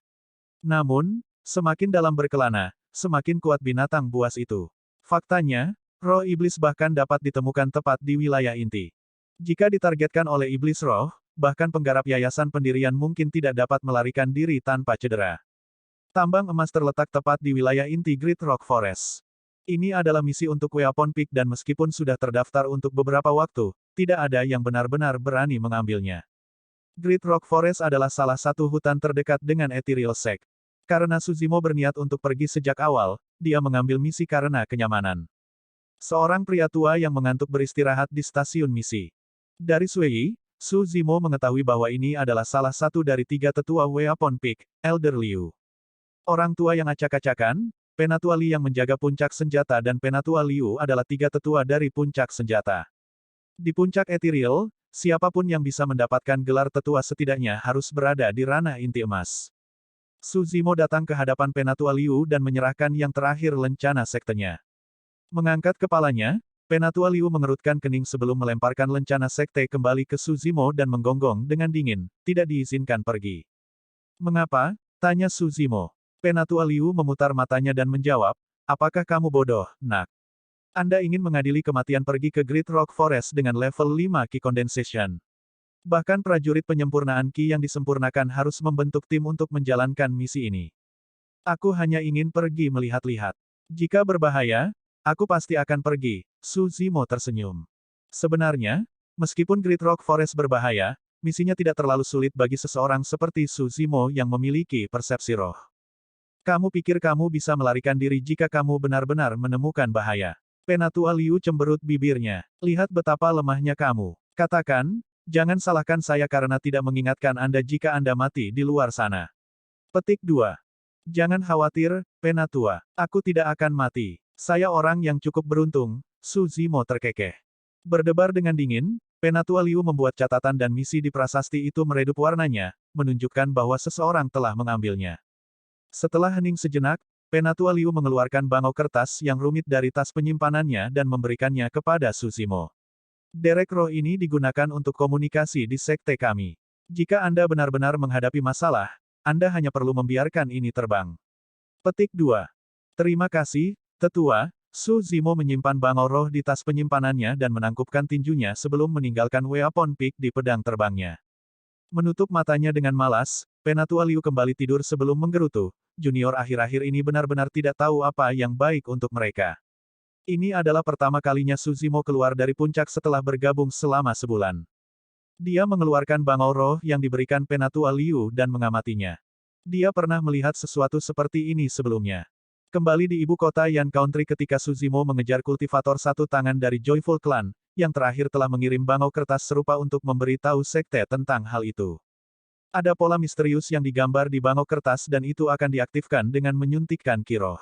Namun, semakin dalam berkelana, semakin kuat binatang buas itu. Faktanya, roh iblis bahkan dapat ditemukan tepat di wilayah inti. Jika ditargetkan oleh iblis roh, bahkan penggarap yayasan pendirian mungkin tidak dapat melarikan diri tanpa cedera. Tambang emas terletak tepat di wilayah inti Great Rock Forest. Ini adalah misi untuk Weapon Peak dan meskipun sudah terdaftar untuk beberapa waktu, tidak ada yang benar-benar berani mengambilnya. Great Rock Forest adalah salah satu hutan terdekat dengan Ethereal Sect. Karena Suzimo berniat untuk pergi sejak awal, dia mengambil misi karena kenyamanan. Seorang pria tua yang mengantuk beristirahat di stasiun misi. Dari Sui, Suzimo mengetahui bahwa ini adalah salah satu dari 3 tetua Weapon Peak, Elder Liu. Orang tua yang acak-acakan, Penatua Li yang menjaga puncak senjata dan Penatua Liu adalah 3 tetua dari puncak senjata. Di puncak Ethereal, siapapun yang bisa mendapatkan gelar tetua setidaknya harus berada di ranah inti emas. Suzimo datang ke hadapan Penatua Liu dan menyerahkan yang terakhir lencana sektenya. Mengangkat kepalanya, Penatua Liu mengerutkan kening sebelum melemparkan lencana sekte kembali ke Suzimo dan menggonggong dengan dingin, tidak diizinkan pergi. Mengapa? Tanya Suzimo. Penatua Liu memutar matanya dan menjawab, apakah kamu bodoh, nak? Anda ingin mengadili kematian pergi ke Great Rock Forest dengan level 5 Ki Condensation. Bahkan prajurit penyempurnaan Ki yang disempurnakan harus membentuk tim untuk menjalankan misi ini. Aku hanya ingin pergi melihat-lihat. Jika berbahaya, aku pasti akan pergi, Suzimo tersenyum. Sebenarnya, meskipun Great Rock Forest berbahaya, misinya tidak terlalu sulit bagi seseorang seperti Su Zimo yang memiliki persepsi roh. Kamu pikir kamu bisa melarikan diri jika kamu benar-benar menemukan bahaya. Penatua Liu cemberut bibirnya. Lihat betapa lemahnya kamu. Katakan, jangan salahkan saya karena tidak mengingatkan Anda jika Anda mati di luar sana. Petik 2. Jangan khawatir, Penatua. Aku tidak akan mati. Saya orang yang cukup beruntung, Su Zimo terkekeh. Berdebar dengan dingin, Penatua Liu membuat catatan dan misi di prasasti itu meredup warnanya, menunjukkan bahwa seseorang telah mengambilnya. Setelah hening sejenak, Penatua Liu mengeluarkan bangau kertas yang rumit dari tas penyimpanannya dan memberikannya kepada Su Zimo. Derek roh ini digunakan untuk komunikasi di sekte kami. Jika Anda benar-benar menghadapi masalah, Anda hanya perlu membiarkan ini terbang. Petik 2. Terima kasih, Tetua. Su Zimo menyimpan bangau roh di tas penyimpanannya dan menangkupkan tinjunya sebelum meninggalkan Weapon Peak di pedang terbangnya. Menutup matanya dengan malas, Penatua Liu kembali tidur sebelum menggerutu. Junior akhir-akhir ini benar-benar tidak tahu apa yang baik untuk mereka. Ini adalah pertama kalinya Su Zimo keluar dari puncak setelah bergabung selama sebulan. Dia mengeluarkan bangau roh yang diberikan Penatua Liu dan mengamatinya. Dia pernah melihat sesuatu seperti ini sebelumnya. Kembali di ibu kota Yan Country ketika Su Zimo mengejar kultivator satu tangan dari Joyful Clan, yang terakhir telah mengirim bangau kertas serupa untuk memberi tahu sekte tentang hal itu. Ada pola misterius yang digambar di bangau kertas dan itu akan diaktifkan dengan menyuntikkan ki roh.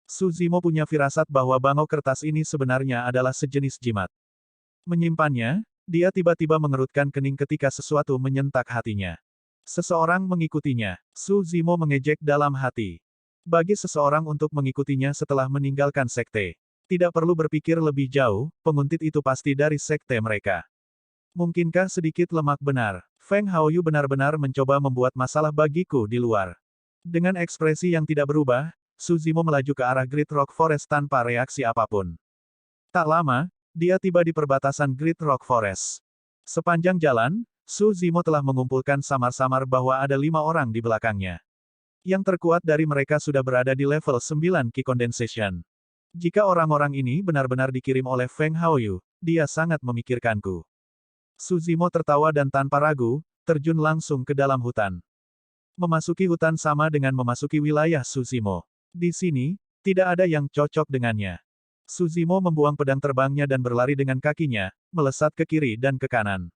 Su Zimo punya firasat bahwa bangau kertas ini sebenarnya adalah sejenis jimat. Menyimpannya, dia tiba-tiba mengerutkan kening ketika sesuatu menyentak hatinya. Seseorang mengikutinya. Su Zimo mengejek dalam hati. Bagi seseorang untuk mengikutinya setelah meninggalkan sekte, tidak perlu berpikir lebih jauh, penguntit itu pasti dari sekte mereka. Mungkinkah sedikit lemak benar? Feng Haoyu benar-benar mencoba membuat masalah bagiku di luar. Dengan ekspresi yang tidak berubah, Su Zimo melaju ke arah Great Rock Forest tanpa reaksi apapun. Tak lama, dia tiba di perbatasan Great Rock Forest. Sepanjang jalan, Su Zimo telah mengumpulkan samar-samar bahwa ada 5 orang di belakangnya. Yang terkuat dari mereka sudah berada di level 9 Ki Condensation. Jika orang-orang ini benar-benar dikirim oleh Feng Haoyu, dia sangat memikirkanku. Su Zimo tertawa dan tanpa ragu, terjun langsung ke dalam hutan. Memasuki hutan sama dengan memasuki wilayah Su Zimo. Di sini, tidak ada yang cocok dengannya. Su Zimo membuang pedang terbangnya dan berlari dengan kakinya, melesat ke kiri dan ke kanan.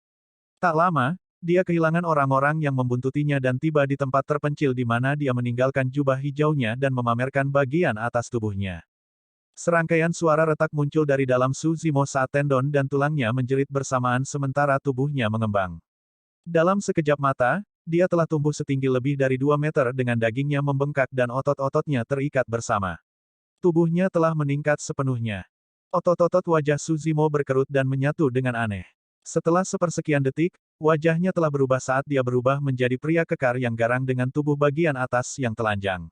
Tak lama, dia kehilangan orang-orang yang membuntutinya dan tiba di tempat terpencil di mana dia meninggalkan jubah hijaunya dan memamerkan bagian atas tubuhnya. Serangkaian suara retak muncul dari dalam Su Zimo saat tendon dan tulangnya menjerit bersamaan sementara tubuhnya mengembang. Dalam sekejap mata, dia telah tumbuh setinggi lebih dari 2 meter dengan dagingnya membengkak dan otot-ototnya terikat bersama. Tubuhnya telah meningkat sepenuhnya. Otot-otot wajah Su Zimo berkerut dan menyatu dengan aneh. Setelah sepersekian detik, wajahnya telah berubah saat dia berubah menjadi pria kekar yang garang dengan tubuh bagian atas yang telanjang.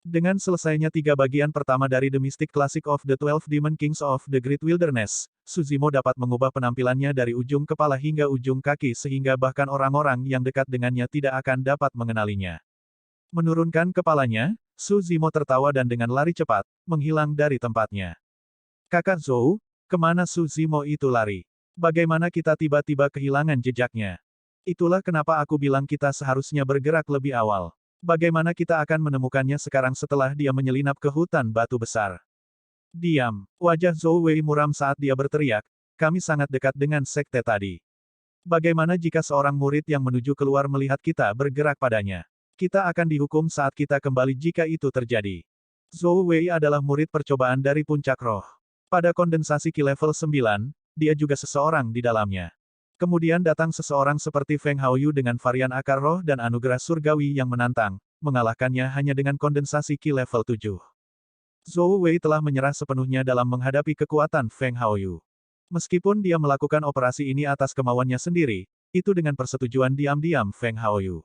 Dengan selesainya 3 bagian pertama dari The Mystic Classic of the 12 Demon Kings of the Great Wilderness, Su Zimo dapat mengubah penampilannya dari ujung kepala hingga ujung kaki sehingga bahkan orang-orang yang dekat dengannya tidak akan dapat mengenalinya. Menurunkan kepalanya, Su Zimo tertawa dan dengan lari cepat, menghilang dari tempatnya. Kakak Zhou, kemana Su Zimo itu lari? Bagaimana kita tiba-tiba kehilangan jejaknya? Itulah kenapa aku bilang kita seharusnya bergerak lebih awal. Bagaimana kita akan menemukannya sekarang setelah dia menyelinap ke hutan batu besar? Diam. Wajah Zhou Wei muram saat dia berteriak, kami sangat dekat dengan sekte tadi. Bagaimana jika seorang murid yang menuju keluar melihat kita bergerak padanya? Kita akan dihukum saat kita kembali jika itu terjadi. Zhou Wei adalah murid percobaan dari puncak roh. Pada kondensasi Ki level 9, dia juga seseorang di dalamnya. Kemudian datang seseorang seperti Feng Haoyu dengan varian akar roh dan anugerah surgawi yang menantang, mengalahkannya hanya dengan kondensasi Ki level 7. Zhou Wei telah menyerah sepenuhnya dalam menghadapi kekuatan Feng Haoyu. Meskipun dia melakukan operasi ini atas kemauannya sendiri, itu dengan persetujuan diam-diam Feng Haoyu.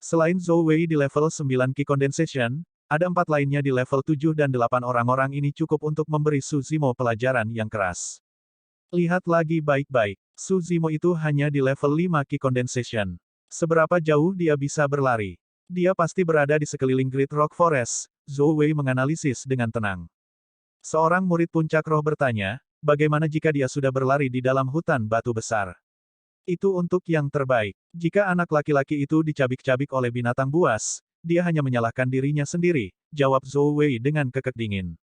Selain Zhou Wei di level 9 Ki Condensation, ada 4 lainnya di level 7 dan 8 orang-orang ini cukup untuk memberi Su Zimo pelajaran yang keras. Lihat lagi baik-baik, Su Zimo itu hanya di level 5 Ki Condensation. Seberapa jauh dia bisa berlari? Dia pasti berada di sekeliling Great Rock Forest, Zhou Wei menganalisis dengan tenang. Seorang murid puncak roh bertanya, bagaimana jika dia sudah berlari di dalam hutan batu besar? Itu untuk yang terbaik. Jika anak laki-laki itu dicabik-cabik oleh binatang buas, dia hanya menyalahkan dirinya sendiri, jawab Zhou Wei dengan kekeh dingin.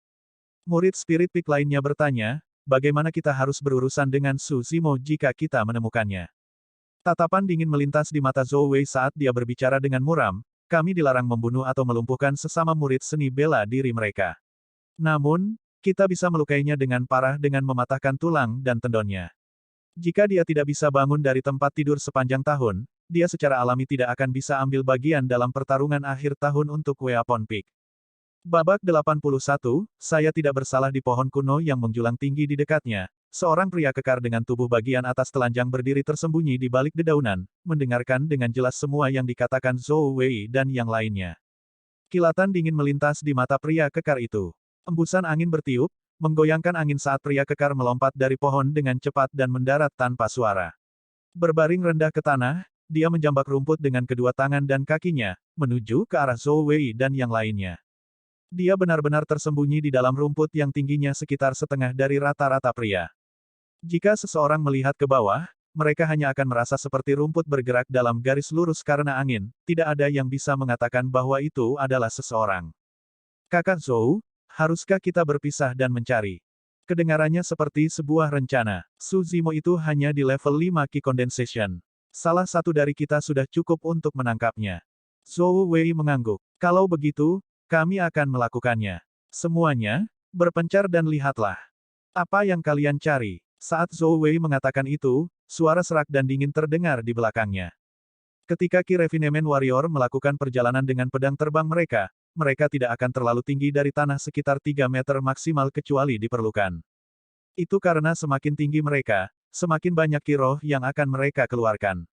Murid Spirit Peak lainnya bertanya, bagaimana kita harus berurusan dengan Su Zimo jika kita menemukannya? Tatapan dingin melintas di mata Zhou Wei saat dia berbicara dengan muram, kami dilarang membunuh atau melumpuhkan sesama murid seni bela diri mereka. Namun, kita bisa melukainya dengan parah dengan mematahkan tulang dan tendonnya. Jika dia tidak bisa bangun dari tempat tidur sepanjang tahun, dia secara alami tidak akan bisa ambil bagian dalam pertarungan akhir tahun untuk Weapon Peak. Babak 81, saya tidak bersalah di pohon kuno yang menjulang tinggi di dekatnya. Seorang pria kekar dengan tubuh bagian atas telanjang berdiri tersembunyi di balik dedaunan, mendengarkan dengan jelas semua yang dikatakan Zhou Wei dan yang lainnya. Kilatan dingin melintas di mata pria kekar itu. Embusan angin bertiup, menggoyangkan angin saat pria kekar melompat dari pohon dengan cepat dan mendarat tanpa suara. Berbaring rendah ke tanah, dia menjambak rumput dengan kedua tangan dan kakinya, menuju ke arah Zhou Wei dan yang lainnya. Dia benar-benar tersembunyi di dalam rumput yang tingginya sekitar setengah dari rata-rata pria. Jika seseorang melihat ke bawah, mereka hanya akan merasa seperti rumput bergerak dalam garis lurus karena angin, tidak ada yang bisa mengatakan bahwa itu adalah seseorang. Kakak Zhou, haruskah kita berpisah dan mencari? Kedengarannya seperti sebuah rencana. Su Zimo itu hanya di level 5 Ki Condensation. Salah satu dari kita sudah cukup untuk menangkapnya. Zhou Wei mengangguk. Kalau begitu, kami akan melakukannya. Semuanya, berpencar dan lihatlah. Apa yang kalian cari? Saat Zhou Wei mengatakan itu, suara serak dan dingin terdengar di belakangnya. Ketika Ki Refinement Warrior melakukan perjalanan dengan pedang terbang mereka tidak akan terlalu tinggi dari tanah sekitar 3 meter maksimal kecuali diperlukan. Itu karena semakin tinggi mereka, semakin banyak ki roh yang akan mereka keluarkan.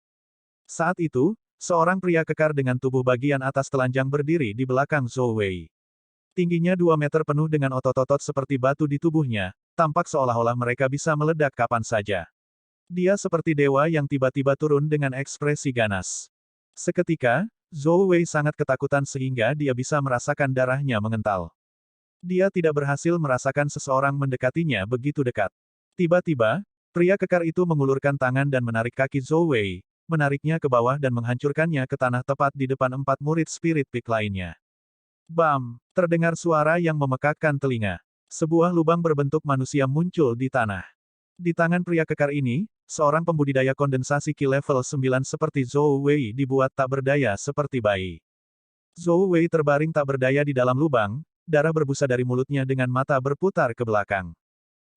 Saat itu, seorang pria kekar dengan tubuh bagian atas telanjang berdiri di belakang Zhou Wei. Tingginya 2 meter penuh dengan otot-otot seperti batu di tubuhnya, tampak seolah-olah mereka bisa meledak kapan saja. Dia seperti dewa yang tiba-tiba turun dengan ekspresi ganas. Seketika, Zhou Wei sangat ketakutan sehingga dia bisa merasakan darahnya mengental. Dia tidak berhasil merasakan seseorang mendekatinya begitu dekat. Tiba-tiba, pria kekar itu mengulurkan tangan dan menarik kaki Zhou Wei, menariknya ke bawah dan menghancurkannya ke tanah tepat di depan 4 murid Spirit Peak lainnya. Bam! Terdengar suara yang memekakkan telinga. Sebuah lubang berbentuk manusia muncul di tanah. Di tangan pria kekar ini, seorang pembudidaya kondensasi Ki level 9 seperti Zhou Wei dibuat tak berdaya seperti bayi. Zhou Wei terbaring tak berdaya di dalam lubang, darah berbusa dari mulutnya dengan mata berputar ke belakang.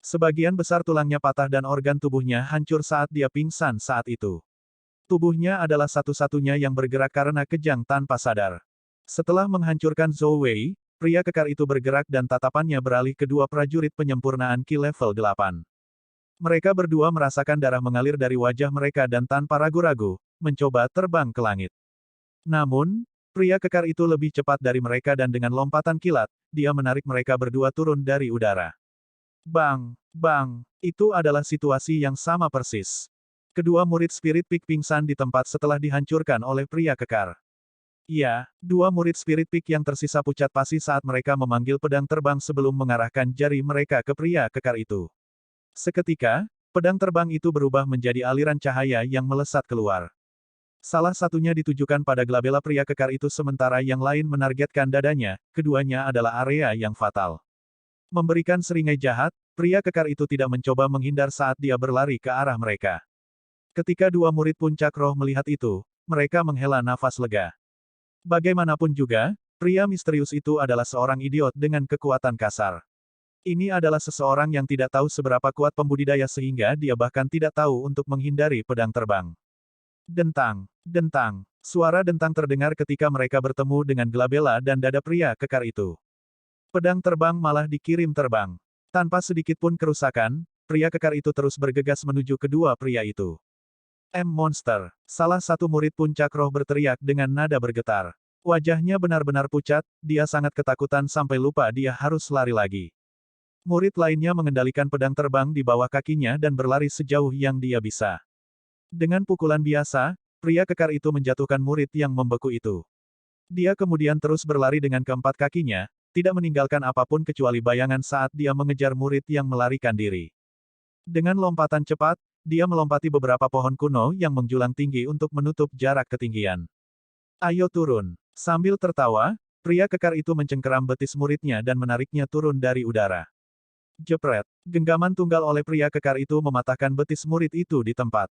Sebagian besar tulangnya patah dan organ tubuhnya hancur saat dia pingsan saat itu. Tubuhnya adalah satu-satunya yang bergerak karena kejang tanpa sadar. Setelah menghancurkan Zhou Wei, pria kekar itu bergerak dan tatapannya beralih ke dua prajurit penyempurnaan Ki level 8. Mereka berdua merasakan darah mengalir dari wajah mereka dan tanpa ragu-ragu, mencoba terbang ke langit. Namun, pria kekar itu lebih cepat dari mereka dan dengan lompatan kilat, dia menarik mereka berdua turun dari udara. Bang! Bang! Itu adalah situasi yang sama persis. Kedua murid Spirit Peak pingsan di tempat setelah dihancurkan oleh pria kekar. Iya, dua murid Spirit Peak yang tersisa pucat pasi saat mereka memanggil pedang terbang sebelum mengarahkan jari mereka ke pria kekar itu. Seketika, pedang terbang itu berubah menjadi aliran cahaya yang melesat keluar. Salah satunya ditujukan pada glabella pria kekar itu sementara yang lain menargetkan dadanya, keduanya adalah area yang fatal. Memberikan seringai jahat, pria kekar itu tidak mencoba menghindar saat dia berlari ke arah mereka. Ketika dua murid puncak roh melihat itu, mereka menghela nafas lega. Bagaimanapun juga, pria misterius itu adalah seorang idiot dengan kekuatan kasar. Ini adalah seseorang yang tidak tahu seberapa kuat pembudidaya sehingga dia bahkan tidak tahu untuk menghindari pedang terbang. Dentang, dentang. Suara dentang terdengar ketika mereka bertemu dengan glabella dan dada pria kekar itu. Pedang terbang malah dikirim terbang. Tanpa sedikit pun kerusakan, pria kekar itu terus bergegas menuju kedua pria itu. Monster. Salah satu murid puncak roh berteriak dengan nada bergetar. Wajahnya benar-benar pucat, dia sangat ketakutan sampai lupa dia harus lari lagi. Murid lainnya mengendalikan pedang terbang di bawah kakinya dan berlari sejauh yang dia bisa. Dengan pukulan biasa, pria kekar itu menjatuhkan murid yang membeku itu. Dia kemudian terus berlari dengan keempat kakinya, tidak meninggalkan apapun kecuali bayangan saat dia mengejar murid yang melarikan diri. Dengan lompatan cepat, dia melompati beberapa pohon kuno yang menjulang tinggi untuk menutup jarak ketinggian. Ayo turun. Sambil tertawa, pria kekar itu mencengkeram betis muridnya dan menariknya turun dari udara. Jepret. Genggaman tunggal oleh pria kekar itu mematahkan betis murid itu di tempat.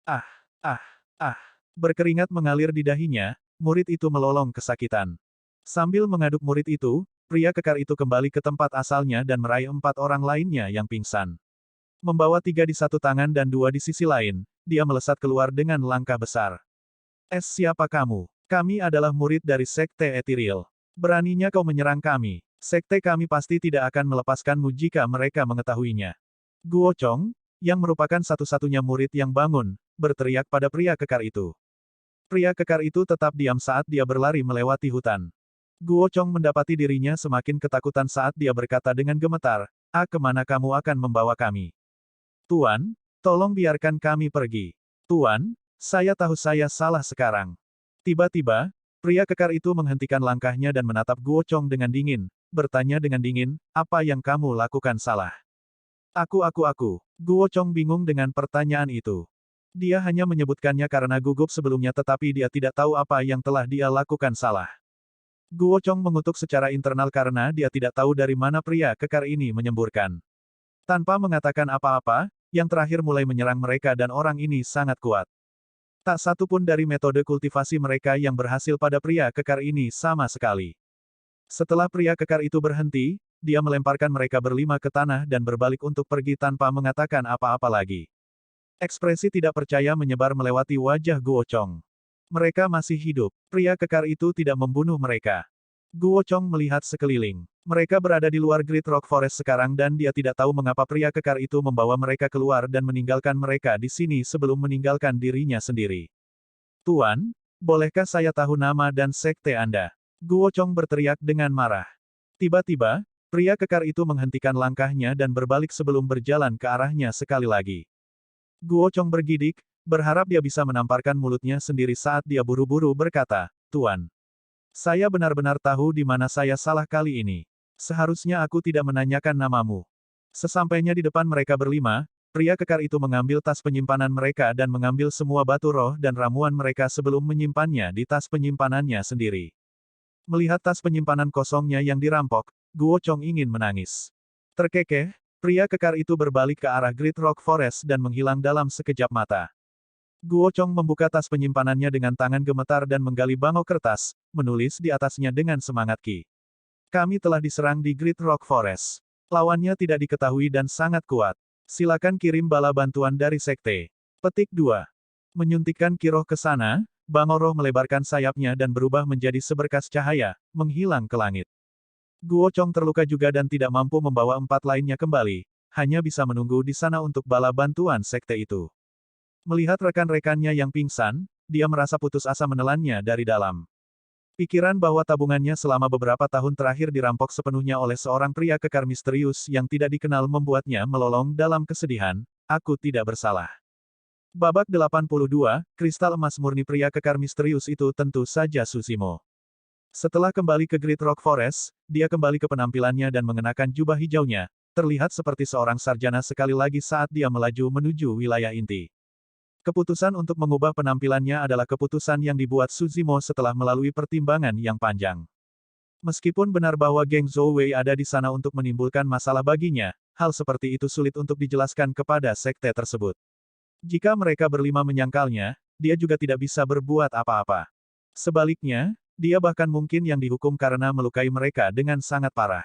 Ah, ah, ah. Berkeringat mengalir di dahinya, murid itu melolong kesakitan. Sambil mengaduk murid itu, pria kekar itu kembali ke tempat asalnya dan meraih 4 orang lainnya yang pingsan. Membawa 3 di satu tangan dan 2 di sisi lain, dia melesat keluar dengan langkah besar. Siapa kamu? Kami adalah murid dari Sekte Ethereal. Beraninya kau menyerang kami. Sekte kami pasti tidak akan melepaskanmu jika mereka mengetahuinya. Guo Chong, yang merupakan satu-satunya murid yang bangun, berteriak pada pria kekar itu. Pria kekar itu tetap diam saat dia berlari melewati hutan. Guo Chong mendapati dirinya semakin ketakutan saat dia berkata dengan gemetar, kemana kamu akan membawa kami? Tuan, tolong biarkan kami pergi. Tuan, saya tahu saya salah sekarang. Tiba-tiba, pria kekar itu menghentikan langkahnya dan menatap Guo Chong dengan dingin, bertanya dengan dingin, apa yang kamu lakukan salah? Aku. Guo Chong bingung dengan pertanyaan itu. Dia hanya menyebutkannya karena gugup sebelumnya tetapi dia tidak tahu apa yang telah dia lakukan salah. Guo Chong mengutuk secara internal karena dia tidak tahu dari mana pria kekar ini menyemburkan. Tanpa mengatakan apa-apa, yang terakhir mulai menyerang mereka dan orang ini sangat kuat. Tak satu pun dari metode kultivasi mereka yang berhasil pada pria kekar ini sama sekali. Setelah pria kekar itu berhenti, dia melemparkan mereka berlima ke tanah dan berbalik untuk pergi tanpa mengatakan apa-apa lagi. Ekspresi tidak percaya menyebar melewati wajah Guo Chong. Mereka masih hidup. Pria kekar itu tidak membunuh mereka. Guo Chong melihat sekeliling. Mereka berada di luar Great Rock Forest sekarang dan dia tidak tahu mengapa pria kekar itu membawa mereka keluar dan meninggalkan mereka di sini sebelum meninggalkan dirinya sendiri. Tuan, bolehkah saya tahu nama dan sekte Anda? Guo Chong berteriak dengan marah. Tiba-tiba, pria kekar itu menghentikan langkahnya dan berbalik sebelum berjalan ke arahnya sekali lagi. Guo Chong bergidik, berharap dia bisa menamparkan mulutnya sendiri saat dia buru-buru berkata, Tuan. Saya benar-benar tahu di mana saya salah kali ini. Seharusnya aku tidak menanyakan namamu. Sesampainya di depan mereka berlima, pria kekar itu mengambil tas penyimpanan mereka dan mengambil semua batu roh dan ramuan mereka sebelum menyimpannya di tas penyimpanannya sendiri. Melihat tas penyimpanan kosongnya yang dirampok, Guo Chong ingin menangis. Terkekeh, pria kekar itu berbalik ke arah Great Rock Forest dan menghilang dalam sekejap mata. Guo Chong membuka tas penyimpanannya dengan tangan gemetar dan menggali bangau kertas, menulis di atasnya dengan semangat Ki. Kami telah diserang di Great Rock Forest. Lawannya tidak diketahui dan sangat kuat. Silakan kirim bala bantuan dari sekte. Petik 2. Menyuntikkan kiroh ke sana, bangau roh melebarkan sayapnya dan berubah menjadi seberkas cahaya, menghilang ke langit. Guo Chong terluka juga dan tidak mampu membawa 4 lainnya kembali, hanya bisa menunggu di sana untuk bala bantuan sekte itu. Melihat rekan-rekannya yang pingsan, dia merasa putus asa menelannya dari dalam. Pikiran bahwa tabungannya selama beberapa tahun terakhir dirampok sepenuhnya oleh seorang pria kekar misterius yang tidak dikenal membuatnya melolong dalam kesedihan, aku tidak bersalah. Babak 82, kristal emas murni pria kekar misterius itu tentu saja Susimo. Setelah kembali ke Great Rock Forest, dia kembali ke penampilannya dan mengenakan jubah hijaunya, terlihat seperti seorang sarjana sekali lagi saat dia melaju menuju wilayah inti. Keputusan untuk mengubah penampilannya adalah keputusan yang dibuat Suzimo setelah melalui pertimbangan yang panjang. Meskipun benar bahwa geng Zhou Wei ada di sana untuk menimbulkan masalah baginya, hal seperti itu sulit untuk dijelaskan kepada sekte tersebut. Jika mereka berlima menyangkalnya, dia juga tidak bisa berbuat apa-apa. Sebaliknya, dia bahkan mungkin yang dihukum karena melukai mereka dengan sangat parah.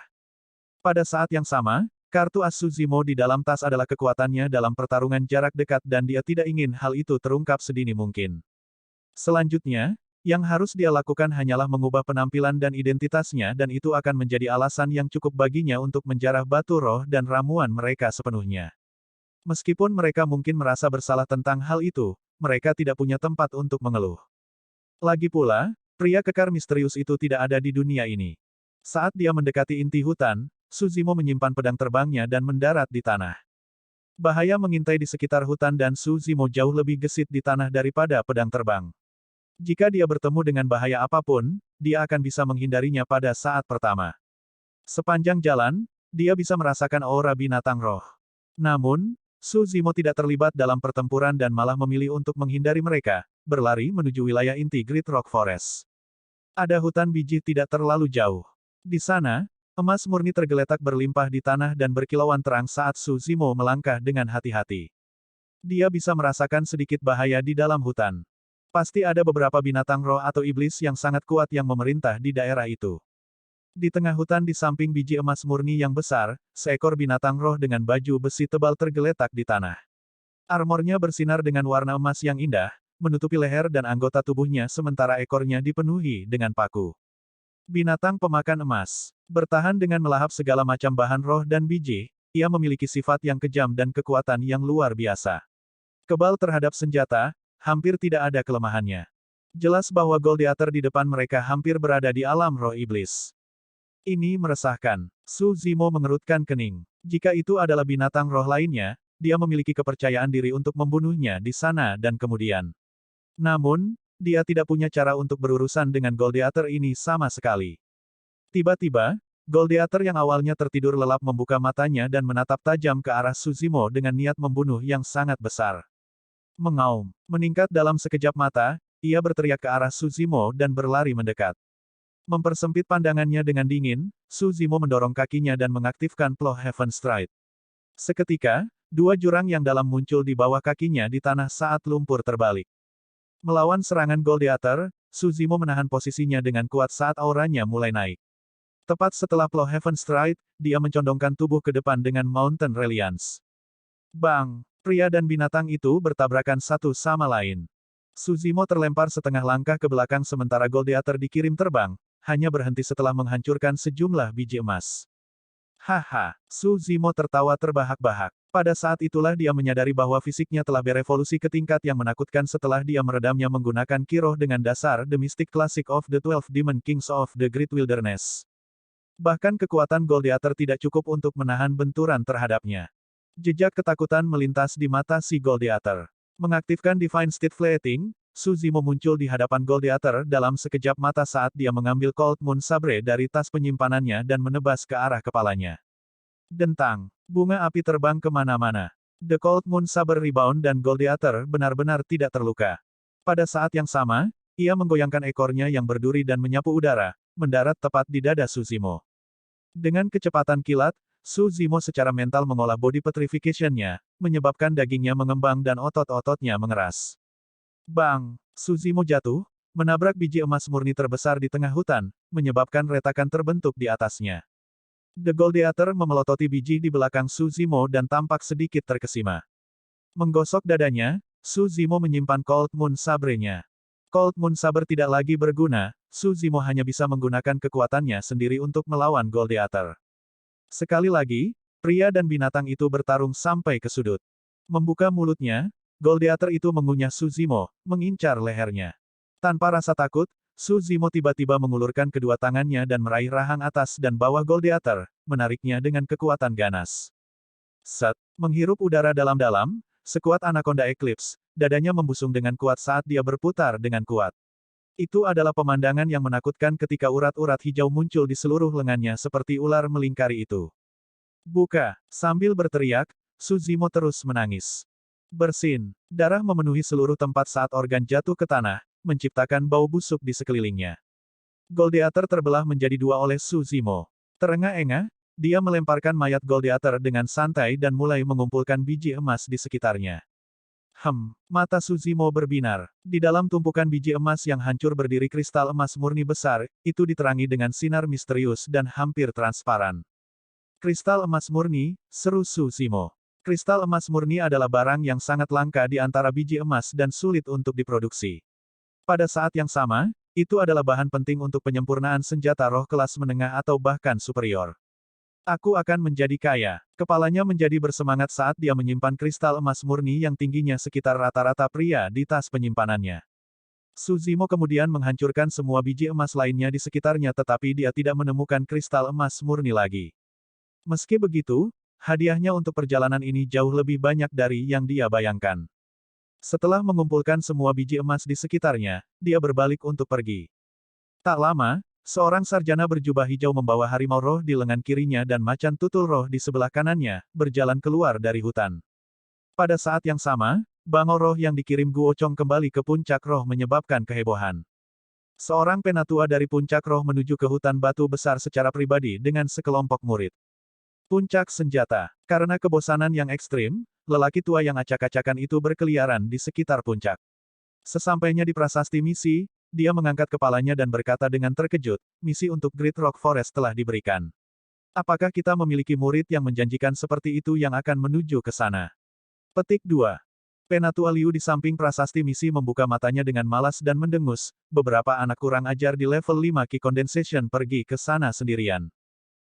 Pada saat yang sama, kartu as Suzimo di dalam tas adalah kekuatannya dalam pertarungan jarak dekat dan dia tidak ingin hal itu terungkap sedini mungkin. Selanjutnya, yang harus dia lakukan hanyalah mengubah penampilan dan identitasnya dan itu akan menjadi alasan yang cukup baginya untuk menjarah batu roh dan ramuan mereka sepenuhnya. Meskipun mereka mungkin merasa bersalah tentang hal itu, mereka tidak punya tempat untuk mengeluh. Lagi pula, pria kekar misterius itu tidak ada di dunia ini. Saat dia mendekati inti hutan, Suzimo menyimpan pedang terbangnya dan mendarat di tanah. Bahaya mengintai di sekitar hutan dan Suzimo jauh lebih gesit di tanah daripada pedang terbang. Jika dia bertemu dengan bahaya apapun, dia akan bisa menghindarinya pada saat pertama. Sepanjang jalan, dia bisa merasakan aura binatang roh. Namun, Su Zimo tidak terlibat dalam pertempuran dan malah memilih untuk menghindari mereka, berlari menuju wilayah inti Great Rock Forest. Ada hutan biji tidak terlalu jauh. Di sana, emas murni tergeletak berlimpah di tanah dan berkilauan terang saat Su Zimo melangkah dengan hati-hati. Dia bisa merasakan sedikit bahaya di dalam hutan. Pasti ada beberapa binatang roh atau iblis yang sangat kuat yang memerintah di daerah itu. Di tengah hutan di samping biji emas murni yang besar, seekor binatang roh dengan baju besi tebal tergeletak di tanah. Armornya bersinar dengan warna emas yang indah, menutupi leher dan anggota tubuhnya sementara ekornya dipenuhi dengan paku. Binatang pemakan emas. Bertahan dengan melahap segala macam bahan roh dan biji, ia memiliki sifat yang kejam dan kekuatan yang luar biasa. Kebal terhadap senjata, hampir tidak ada kelemahannya. Jelas bahwa Gladiator di depan mereka hampir berada di alam roh iblis. Ini meresahkan. Su Zimo mengerutkan kening. Jika itu adalah binatang roh lainnya, dia memiliki kepercayaan diri untuk membunuhnya di sana dan kemudian. Namun, dia tidak punya cara untuk berurusan dengan Gladiator ini sama sekali. Tiba-tiba, Gladiator yang awalnya tertidur lelap membuka matanya dan menatap tajam ke arah Su Zimo dengan niat membunuh yang sangat besar. Mengaum. Meningkat dalam sekejap mata, ia berteriak ke arah Su Zimo dan berlari mendekat. Mempersempit pandangannya dengan dingin, Su Zimo mendorong kakinya dan mengaktifkan Plow Heaven Stride. Seketika, dua jurang yang dalam muncul di bawah kakinya di tanah saat lumpur terbalik. Melawan serangan Gladiator, Su Zimo menahan posisinya dengan kuat saat auranya mulai naik. Tepat setelah Plow Heaven Stride, dia mencondongkan tubuh ke depan dengan Mountain Reliance. Bang! Pria dan binatang itu bertabrakan satu sama lain. Su Zimo terlempar setengah langkah ke belakang sementara Gladiator dikirim terbang, hanya berhenti setelah menghancurkan sejumlah biji emas. Haha, Su Zimo tertawa terbahak-bahak. Pada saat itulah dia menyadari bahwa fisiknya telah berevolusi ke tingkat yang menakutkan setelah dia meredamnya menggunakan Kiroh dengan dasar The Mystic Classic of the 12 Demon Kings of the Great Wilderness. Bahkan kekuatan Gladiator tidak cukup untuk menahan benturan terhadapnya. Jejak ketakutan melintas di mata si Gladiator. Mengaktifkan Divine Steed Fleeting, Su Zimo muncul di hadapan Gladiator dalam sekejap mata saat dia mengambil Cold Moon Sabre dari tas penyimpanannya dan menebas ke arah kepalanya. Dentang. Bunga api terbang kemana-mana. The Cold Moon Sabre rebound dan Gladiator benar-benar tidak terluka. Pada saat yang sama, ia menggoyangkan ekornya yang berduri dan menyapu udara, mendarat tepat di dada Su Zimo. Dengan kecepatan kilat, Su Zimo secara mental mengolah body petrification-nya, menyebabkan dagingnya mengembang dan otot-ototnya mengeras. Bang! Su Zimo jatuh, menabrak biji emas murni terbesar di tengah hutan, menyebabkan retakan terbentuk di atasnya. The Gladiator memelototi biji di belakang Su Zimo dan tampak sedikit terkesima. Menggosok dadanya, Su Zimo menyimpan Cold Moon Sabre-nya. Cold Moon Sabre tidak lagi berguna, Su Zimo hanya bisa menggunakan kekuatannya sendiri untuk melawan Gladiator. Sekali lagi, pria dan binatang itu bertarung sampai ke sudut. Membuka mulutnya, Gladiator itu mengunyah Su Zimo, mengincar lehernya. Tanpa rasa takut, Su Zimo tiba-tiba mengulurkan kedua tangannya dan meraih rahang atas dan bawah Gladiator, menariknya dengan kekuatan ganas. Set, menghirup udara dalam-dalam, sekuat Anaconda Eclipse, dadanya membusung dengan kuat saat dia berputar dengan kuat. Itu adalah pemandangan yang menakutkan ketika urat-urat hijau muncul di seluruh lengannya seperti ular melingkari itu. Buka! Sambil berteriak, Su Zimo terus menangis. Bersin. Darah memenuhi seluruh tempat saat organ jatuh ke tanah, menciptakan bau busuk di sekelilingnya. Gladiator terbelah menjadi dua oleh Su Zimo. Terengah-engah, dia melemparkan mayat Gladiator dengan santai dan mulai mengumpulkan biji emas di sekitarnya. Mata Su Zimo berbinar. Di dalam tumpukan biji emas yang hancur berdiri kristal emas murni besar, itu diterangi dengan sinar misterius dan hampir transparan. Kristal emas murni, seru Su Zimo. Kristal emas murni adalah barang yang sangat langka di antara biji emas dan sulit untuk diproduksi. Pada saat yang sama, itu adalah bahan penting untuk penyempurnaan senjata roh kelas menengah atau bahkan superior. Aku akan menjadi kaya. Kepalanya menjadi bersemangat saat dia menyimpan kristal emas murni yang tingginya sekitar rata-rata pria di tas penyimpanannya. Su Zimo kemudian menghancurkan semua biji emas lainnya di sekitarnya tetapi dia tidak menemukan kristal emas murni lagi. Meski begitu, hadiahnya untuk perjalanan ini jauh lebih banyak dari yang dia bayangkan. Setelah mengumpulkan semua biji emas di sekitarnya, dia berbalik untuk pergi. Tak lama, seorang sarjana berjubah hijau membawa harimau roh di lengan kirinya dan macan tutul roh di sebelah kanannya, berjalan keluar dari hutan. Pada saat yang sama, bangau roh yang dikirim Guo Chong kembali ke puncak roh menyebabkan kehebohan. Seorang penatua dari puncak roh menuju ke hutan batu besar secara pribadi dengan sekelompok murid. Puncak senjata. Karena kebosanan yang ekstrim, lelaki tua yang acak-acakan itu berkeliaran di sekitar puncak. Sesampainya di prasasti misi, dia mengangkat kepalanya dan berkata dengan terkejut, misi untuk Great Rock Forest telah diberikan. Apakah kita memiliki murid yang menjanjikan seperti itu yang akan menuju ke sana? Petik 2. Penatua Liu di samping prasasti misi membuka matanya dengan malas dan mendengus, beberapa anak kurang ajar di level 5 Ki Condensation pergi ke sana sendirian.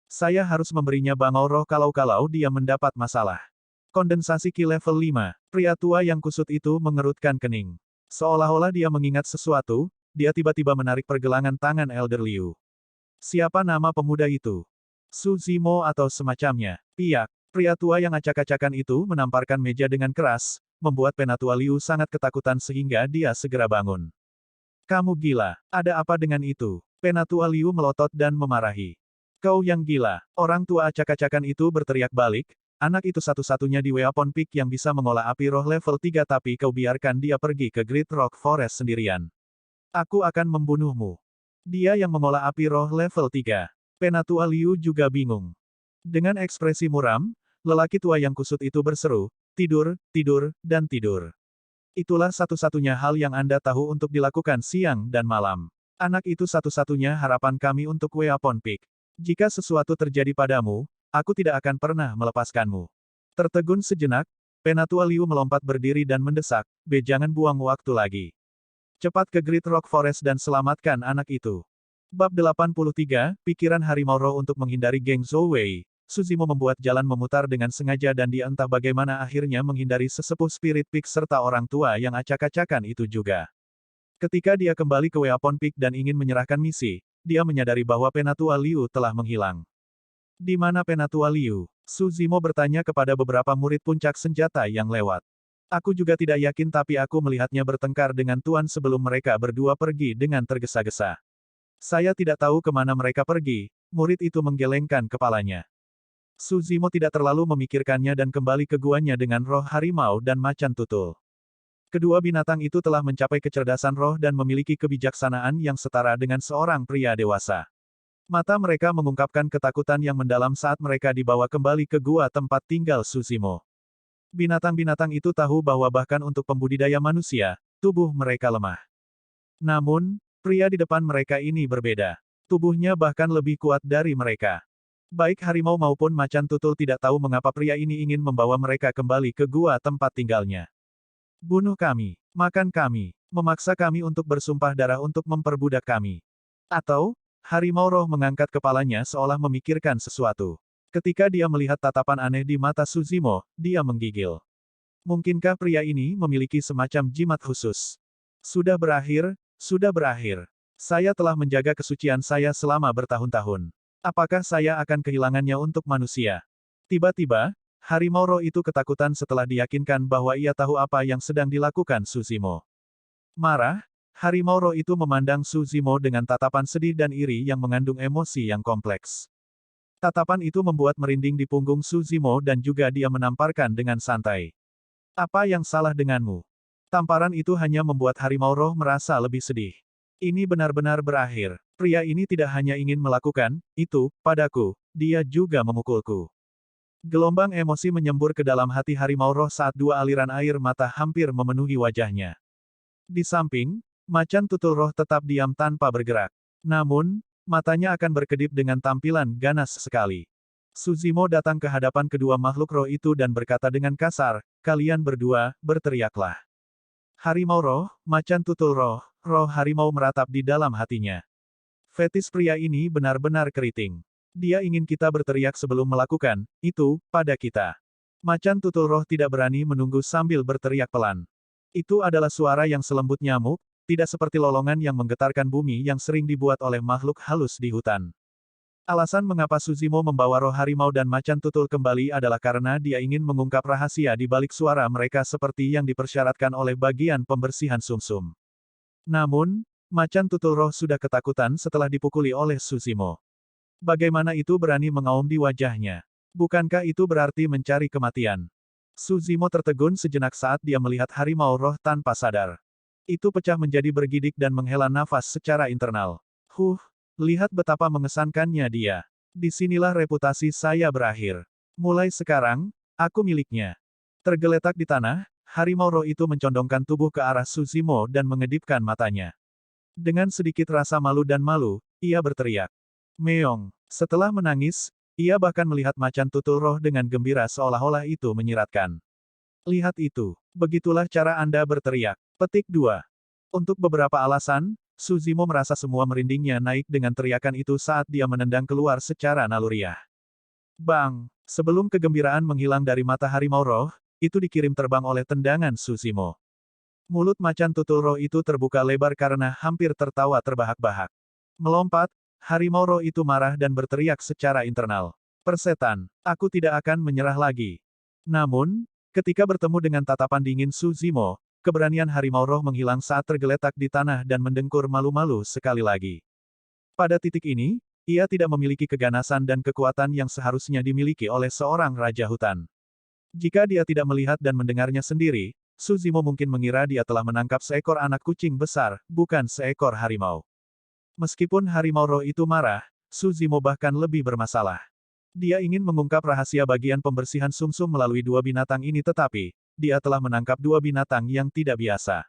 Saya harus memberinya bangau roh kalau dia mendapat masalah. Kondensasi Ki level 5, pria tua yang kusut itu mengerutkan kening. Seolah-olah dia mengingat sesuatu, dia tiba-tiba menarik pergelangan tangan Elder Liu. Siapa nama pemuda itu? Su Zimo atau semacamnya. Piak. Pria tua yang acak-acakan itu menamparkan meja dengan keras, membuat Penatua Liu sangat ketakutan sehingga dia segera bangun. Kamu gila, ada apa dengan itu? Penatua Liu melotot dan memarahi. Kau yang gila, orang tua acak-acakan itu berteriak balik, anak itu satu-satunya di Weapon Peak yang bisa mengolah api roh level 3 tapi kau biarkan dia pergi ke Great Rock Forest sendirian. Aku akan membunuhmu. Dia yang mengolah api roh level 3. Penatua Liu juga bingung. Dengan ekspresi muram, lelaki tua yang kusut itu berseru, tidur, tidur, dan tidur. Itulah satu-satunya hal yang Anda tahu untuk dilakukan siang dan malam. Anak itu satu-satunya harapan kami untuk Weapon Peak. Jika sesuatu terjadi padamu, aku tidak akan pernah melepaskanmu. Tertegun sejenak, Penatua Liu melompat berdiri dan mendesak, jangan buang waktu lagi. Cepat ke Great Rock Forest dan selamatkan anak itu. Bab 83, Pikiran Harimau Roh untuk menghindari geng Zhou Wei. Su Zimo membuat jalan memutar dengan sengaja dan dia entah bagaimana akhirnya menghindari sesepuh Spirit Peak serta orang tua yang acak-acakan itu juga. Ketika dia kembali ke Weapon Peak dan ingin menyerahkan misi, dia menyadari bahwa Penatua Liu telah menghilang. Di mana Penatua Liu? Su Zimo bertanya kepada beberapa murid puncak senjata yang lewat. Aku juga tidak yakin tapi aku melihatnya bertengkar dengan Tuan sebelum mereka berdua pergi dengan tergesa-gesa. Saya tidak tahu kemana mereka pergi, murid itu menggelengkan kepalanya. Su Zimo tidak terlalu memikirkannya dan kembali ke guanya dengan roh harimau dan macan tutul. Kedua binatang itu telah mencapai kecerdasan roh dan memiliki kebijaksanaan yang setara dengan seorang pria dewasa. Mata mereka mengungkapkan ketakutan yang mendalam saat mereka dibawa kembali ke gua tempat tinggal Su Zimo. Binatang-binatang itu tahu bahwa bahkan untuk pembudidaya manusia, tubuh mereka lemah. Namun, pria di depan mereka ini berbeda. Tubuhnya bahkan lebih kuat dari mereka. Baik harimau maupun macan tutul tidak tahu mengapa pria ini ingin membawa mereka kembali ke gua tempat tinggalnya. Bunuh kami, makan kami, memaksa kami untuk bersumpah darah untuk memperbudak kami. Atau, harimau roh mengangkat kepalanya seolah memikirkan sesuatu. Ketika dia melihat tatapan aneh di mata Su Zimo, dia menggigil. Mungkinkah pria ini memiliki semacam jimat khusus? Sudah berakhir, sudah berakhir. Saya telah menjaga kesucian saya selama bertahun-tahun. Apakah saya akan kehilangannya untuk manusia? Tiba-tiba, harimau roh itu ketakutan setelah diyakinkan bahwa ia tahu apa yang sedang dilakukan Su Zimo. Marah, harimau roh itu memandang Su Zimo dengan tatapan sedih dan iri yang mengandung emosi yang kompleks. Tatapan itu membuat merinding di punggung Su Zimo dan juga dia menamparkan dengan santai. Apa yang salah denganmu? Tamparan itu hanya membuat harimau roh merasa lebih sedih. Ini benar-benar berakhir. Pria ini tidak hanya ingin melakukan itu padaku, dia juga memukulku. Gelombang emosi menyembur ke dalam hati harimau roh saat dua aliran air mata hampir memenuhi wajahnya. Di samping, macan tutul roh tetap diam tanpa bergerak. Namun, matanya akan berkedip dengan tampilan ganas sekali. Su Zimo datang ke hadapan kedua makhluk roh itu dan berkata dengan kasar, kalian berdua, berteriaklah. Harimau roh, macan tutul roh, roh harimau meratap di dalam hatinya. Fetis pria ini benar-benar keriting. Dia ingin kita berteriak sebelum melakukan itu pada kita. Macan tutul roh tidak berani menunggu sambil berteriak pelan. Itu adalah suara yang selembut nyamuk, tidak seperti lolongan yang menggetarkan bumi yang sering dibuat oleh makhluk halus di hutan. Alasan mengapa Su Zimo membawa roh harimau dan macan tutul kembali adalah karena dia ingin mengungkap rahasia di balik suara mereka seperti yang dipersyaratkan oleh bagian pembersihan sumsum. Namun, macan tutul roh sudah ketakutan setelah dipukuli oleh Su Zimo. Bagaimana itu berani mengaum di wajahnya? Bukankah itu berarti mencari kematian? Su Zimo tertegun sejenak saat dia melihat harimau roh tanpa sadar. Itu pecah menjadi bergidik dan menghela nafas secara internal. Lihat betapa mengesankannya dia. Disinilah reputasi saya berakhir. Mulai sekarang, aku miliknya. Tergeletak di tanah, harimau roh itu mencondongkan tubuh ke arah Su Zimo dan mengedipkan matanya. Dengan sedikit rasa malu dan malu, ia berteriak. Meong. Setelah menangis, ia bahkan melihat macan tutul roh dengan gembira seolah-olah itu menyiratkan. Lihat itu. Begitulah cara Anda berteriak. Petik 2. Untuk beberapa alasan, Su Zimo merasa semua merindingnya naik dengan teriakan itu saat dia menendang keluar secara naluriah. Bang! Sebelum kegembiraan menghilang dari mata harimau roh, itu dikirim terbang oleh tendangan Su Zimo. Mulut macan tutul roh itu terbuka lebar karena hampir tertawa terbahak-bahak. Melompat, harimau roh itu marah dan berteriak secara internal. Persetan, aku tidak akan menyerah lagi. Namun, ketika bertemu dengan tatapan dingin Su Zimo, keberanian harimau roh menghilang saat tergeletak di tanah dan mendengkur malu-malu sekali lagi. Pada titik ini, ia tidak memiliki keganasan dan kekuatan yang seharusnya dimiliki oleh seorang raja hutan. Jika dia tidak melihat dan mendengarnya sendiri, Su Zimo mungkin mengira dia telah menangkap seekor anak kucing besar, bukan seekor harimau. Meskipun harimau roh itu marah, Su Zimo bahkan lebih bermasalah. Dia ingin mengungkap rahasia bagian pembersihan sumsum melalui dua binatang ini tetapi, dia telah menangkap dua binatang yang tidak biasa.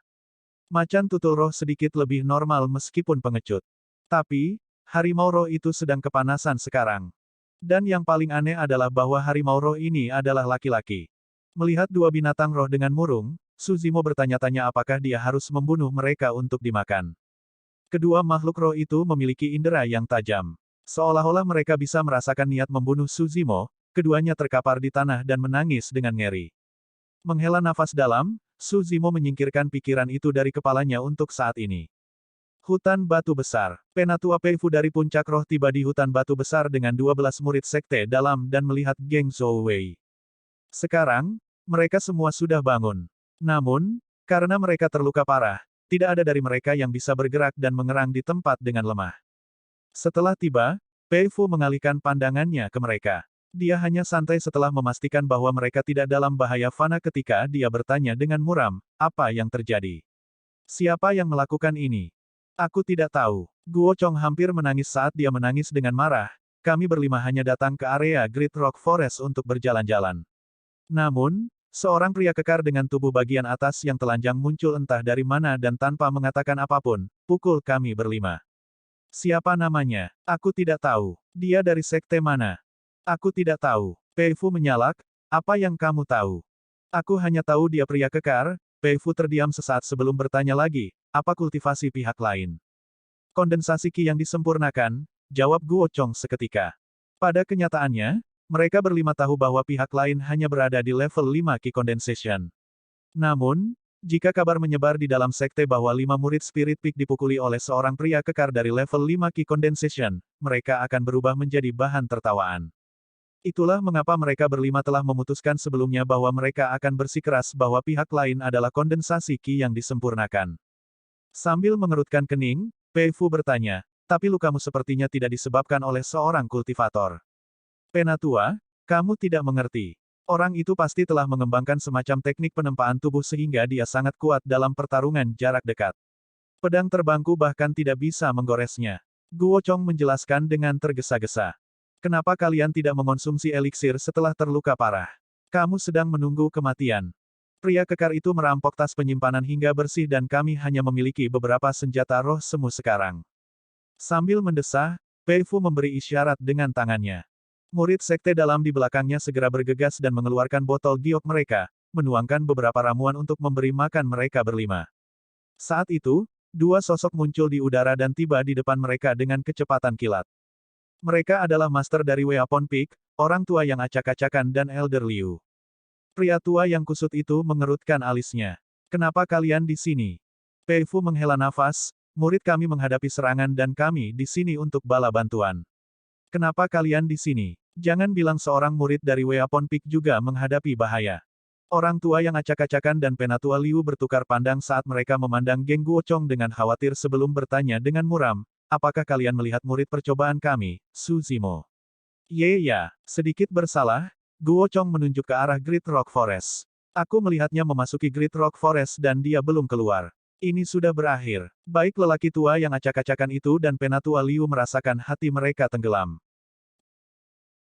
Macan tutul roh sedikit lebih normal meskipun pengecut. Tapi, harimau roh itu sedang kepanasan sekarang. Dan yang paling aneh adalah bahwa harimau roh ini adalah laki-laki. Melihat dua binatang roh dengan murung, Su Zimo bertanya-tanya apakah dia harus membunuh mereka untuk dimakan. Kedua makhluk roh itu memiliki indera yang tajam. Seolah-olah mereka bisa merasakan niat membunuh Su Zimo, keduanya terkapar di tanah dan menangis dengan ngeri. Menghela nafas dalam, Su Zimo menyingkirkan pikiran itu dari kepalanya untuk saat ini. Hutan Batu Besar. Penatua Peifu dari puncak roh tiba di hutan Batu Besar dengan 12 murid sekte dalam dan melihat Geng Zhou Wei. Sekarang, mereka semua sudah bangun. Namun, karena mereka terluka parah, tidak ada dari mereka yang bisa bergerak dan mengerang di tempat dengan lemah. Setelah tiba, Peifu mengalihkan pandangannya ke mereka. Dia hanya santai setelah memastikan bahwa mereka tidak dalam bahaya fana ketika dia bertanya dengan muram, apa yang terjadi? Siapa yang melakukan ini? Aku tidak tahu. Guo Chong hampir menangis saat dia menangis dengan marah. Kami berlima hanya datang ke area Great Rock Forest untuk berjalan-jalan. Namun, seorang pria kekar dengan tubuh bagian atas yang telanjang muncul entah dari mana dan tanpa mengatakan apapun, pukul kami berlima. Siapa namanya? Aku tidak tahu. Dia dari sekte mana? Aku tidak tahu. Peifu menyalak, apa yang kamu tahu? Aku hanya tahu dia pria kekar. Peifu terdiam sesaat sebelum bertanya lagi, apa kultivasi pihak lain? Kondensasi Qi yang disempurnakan, jawab Guo Chong seketika. Pada kenyataannya, mereka berlima tahu bahwa pihak lain hanya berada di level 5 Qi Condensation. Namun, jika kabar menyebar di dalam sekte bahwa 5 murid Spirit Peak dipukuli oleh seorang pria kekar dari level 5 Qi Condensation, mereka akan berubah menjadi bahan tertawaan. Itulah mengapa mereka berlima telah memutuskan sebelumnya bahwa mereka akan bersikeras bahwa pihak lain adalah kondensasi Qi yang disempurnakan. Sambil mengerutkan kening, Peifu bertanya, tapi lukamu sepertinya tidak disebabkan oleh seorang kultivator. Penatua, kamu tidak mengerti. Orang itu pasti telah mengembangkan semacam teknik penempaan tubuh sehingga dia sangat kuat dalam pertarungan jarak dekat. Pedang terbangku bahkan tidak bisa menggoresnya. Guo Chong menjelaskan dengan tergesa-gesa. Kenapa kalian tidak mengonsumsi eliksir setelah terluka parah? Kamu sedang menunggu kematian. Pria kekar itu merampok tas penyimpanan hingga bersih dan kami hanya memiliki beberapa senjata roh semu sekarang. Sambil mendesah, Peifu memberi isyarat dengan tangannya. Murid sekte dalam di belakangnya segera bergegas dan mengeluarkan botol giok mereka, menuangkan beberapa ramuan untuk memberi makan mereka berlima. Saat itu, dua sosok muncul di udara dan tiba di depan mereka dengan kecepatan kilat. Mereka adalah master dari Weapon Peak, orang tua yang acak-acakan dan Elder Liu. Pria tua yang kusut itu mengerutkan alisnya. Kenapa kalian di sini? Peifu menghela nafas, murid kami menghadapi serangan dan kami di sini untuk bala bantuan. Kenapa kalian di sini? Jangan bilang seorang murid dari Weapon Peak juga menghadapi bahaya. Orang tua yang acak-acakan dan Penatua Liu bertukar pandang saat mereka memandang Geng Guo Chong dengan khawatir sebelum bertanya dengan muram, apakah kalian melihat murid percobaan kami, Su Zimo? Ya, sedikit bersalah, Guo Chong menunjuk ke arah Great Rock Forest. Aku melihatnya memasuki Great Rock Forest dan dia belum keluar. Ini sudah berakhir. Baik lelaki tua yang acak-acakan itu dan penatua Liu merasakan hati mereka tenggelam.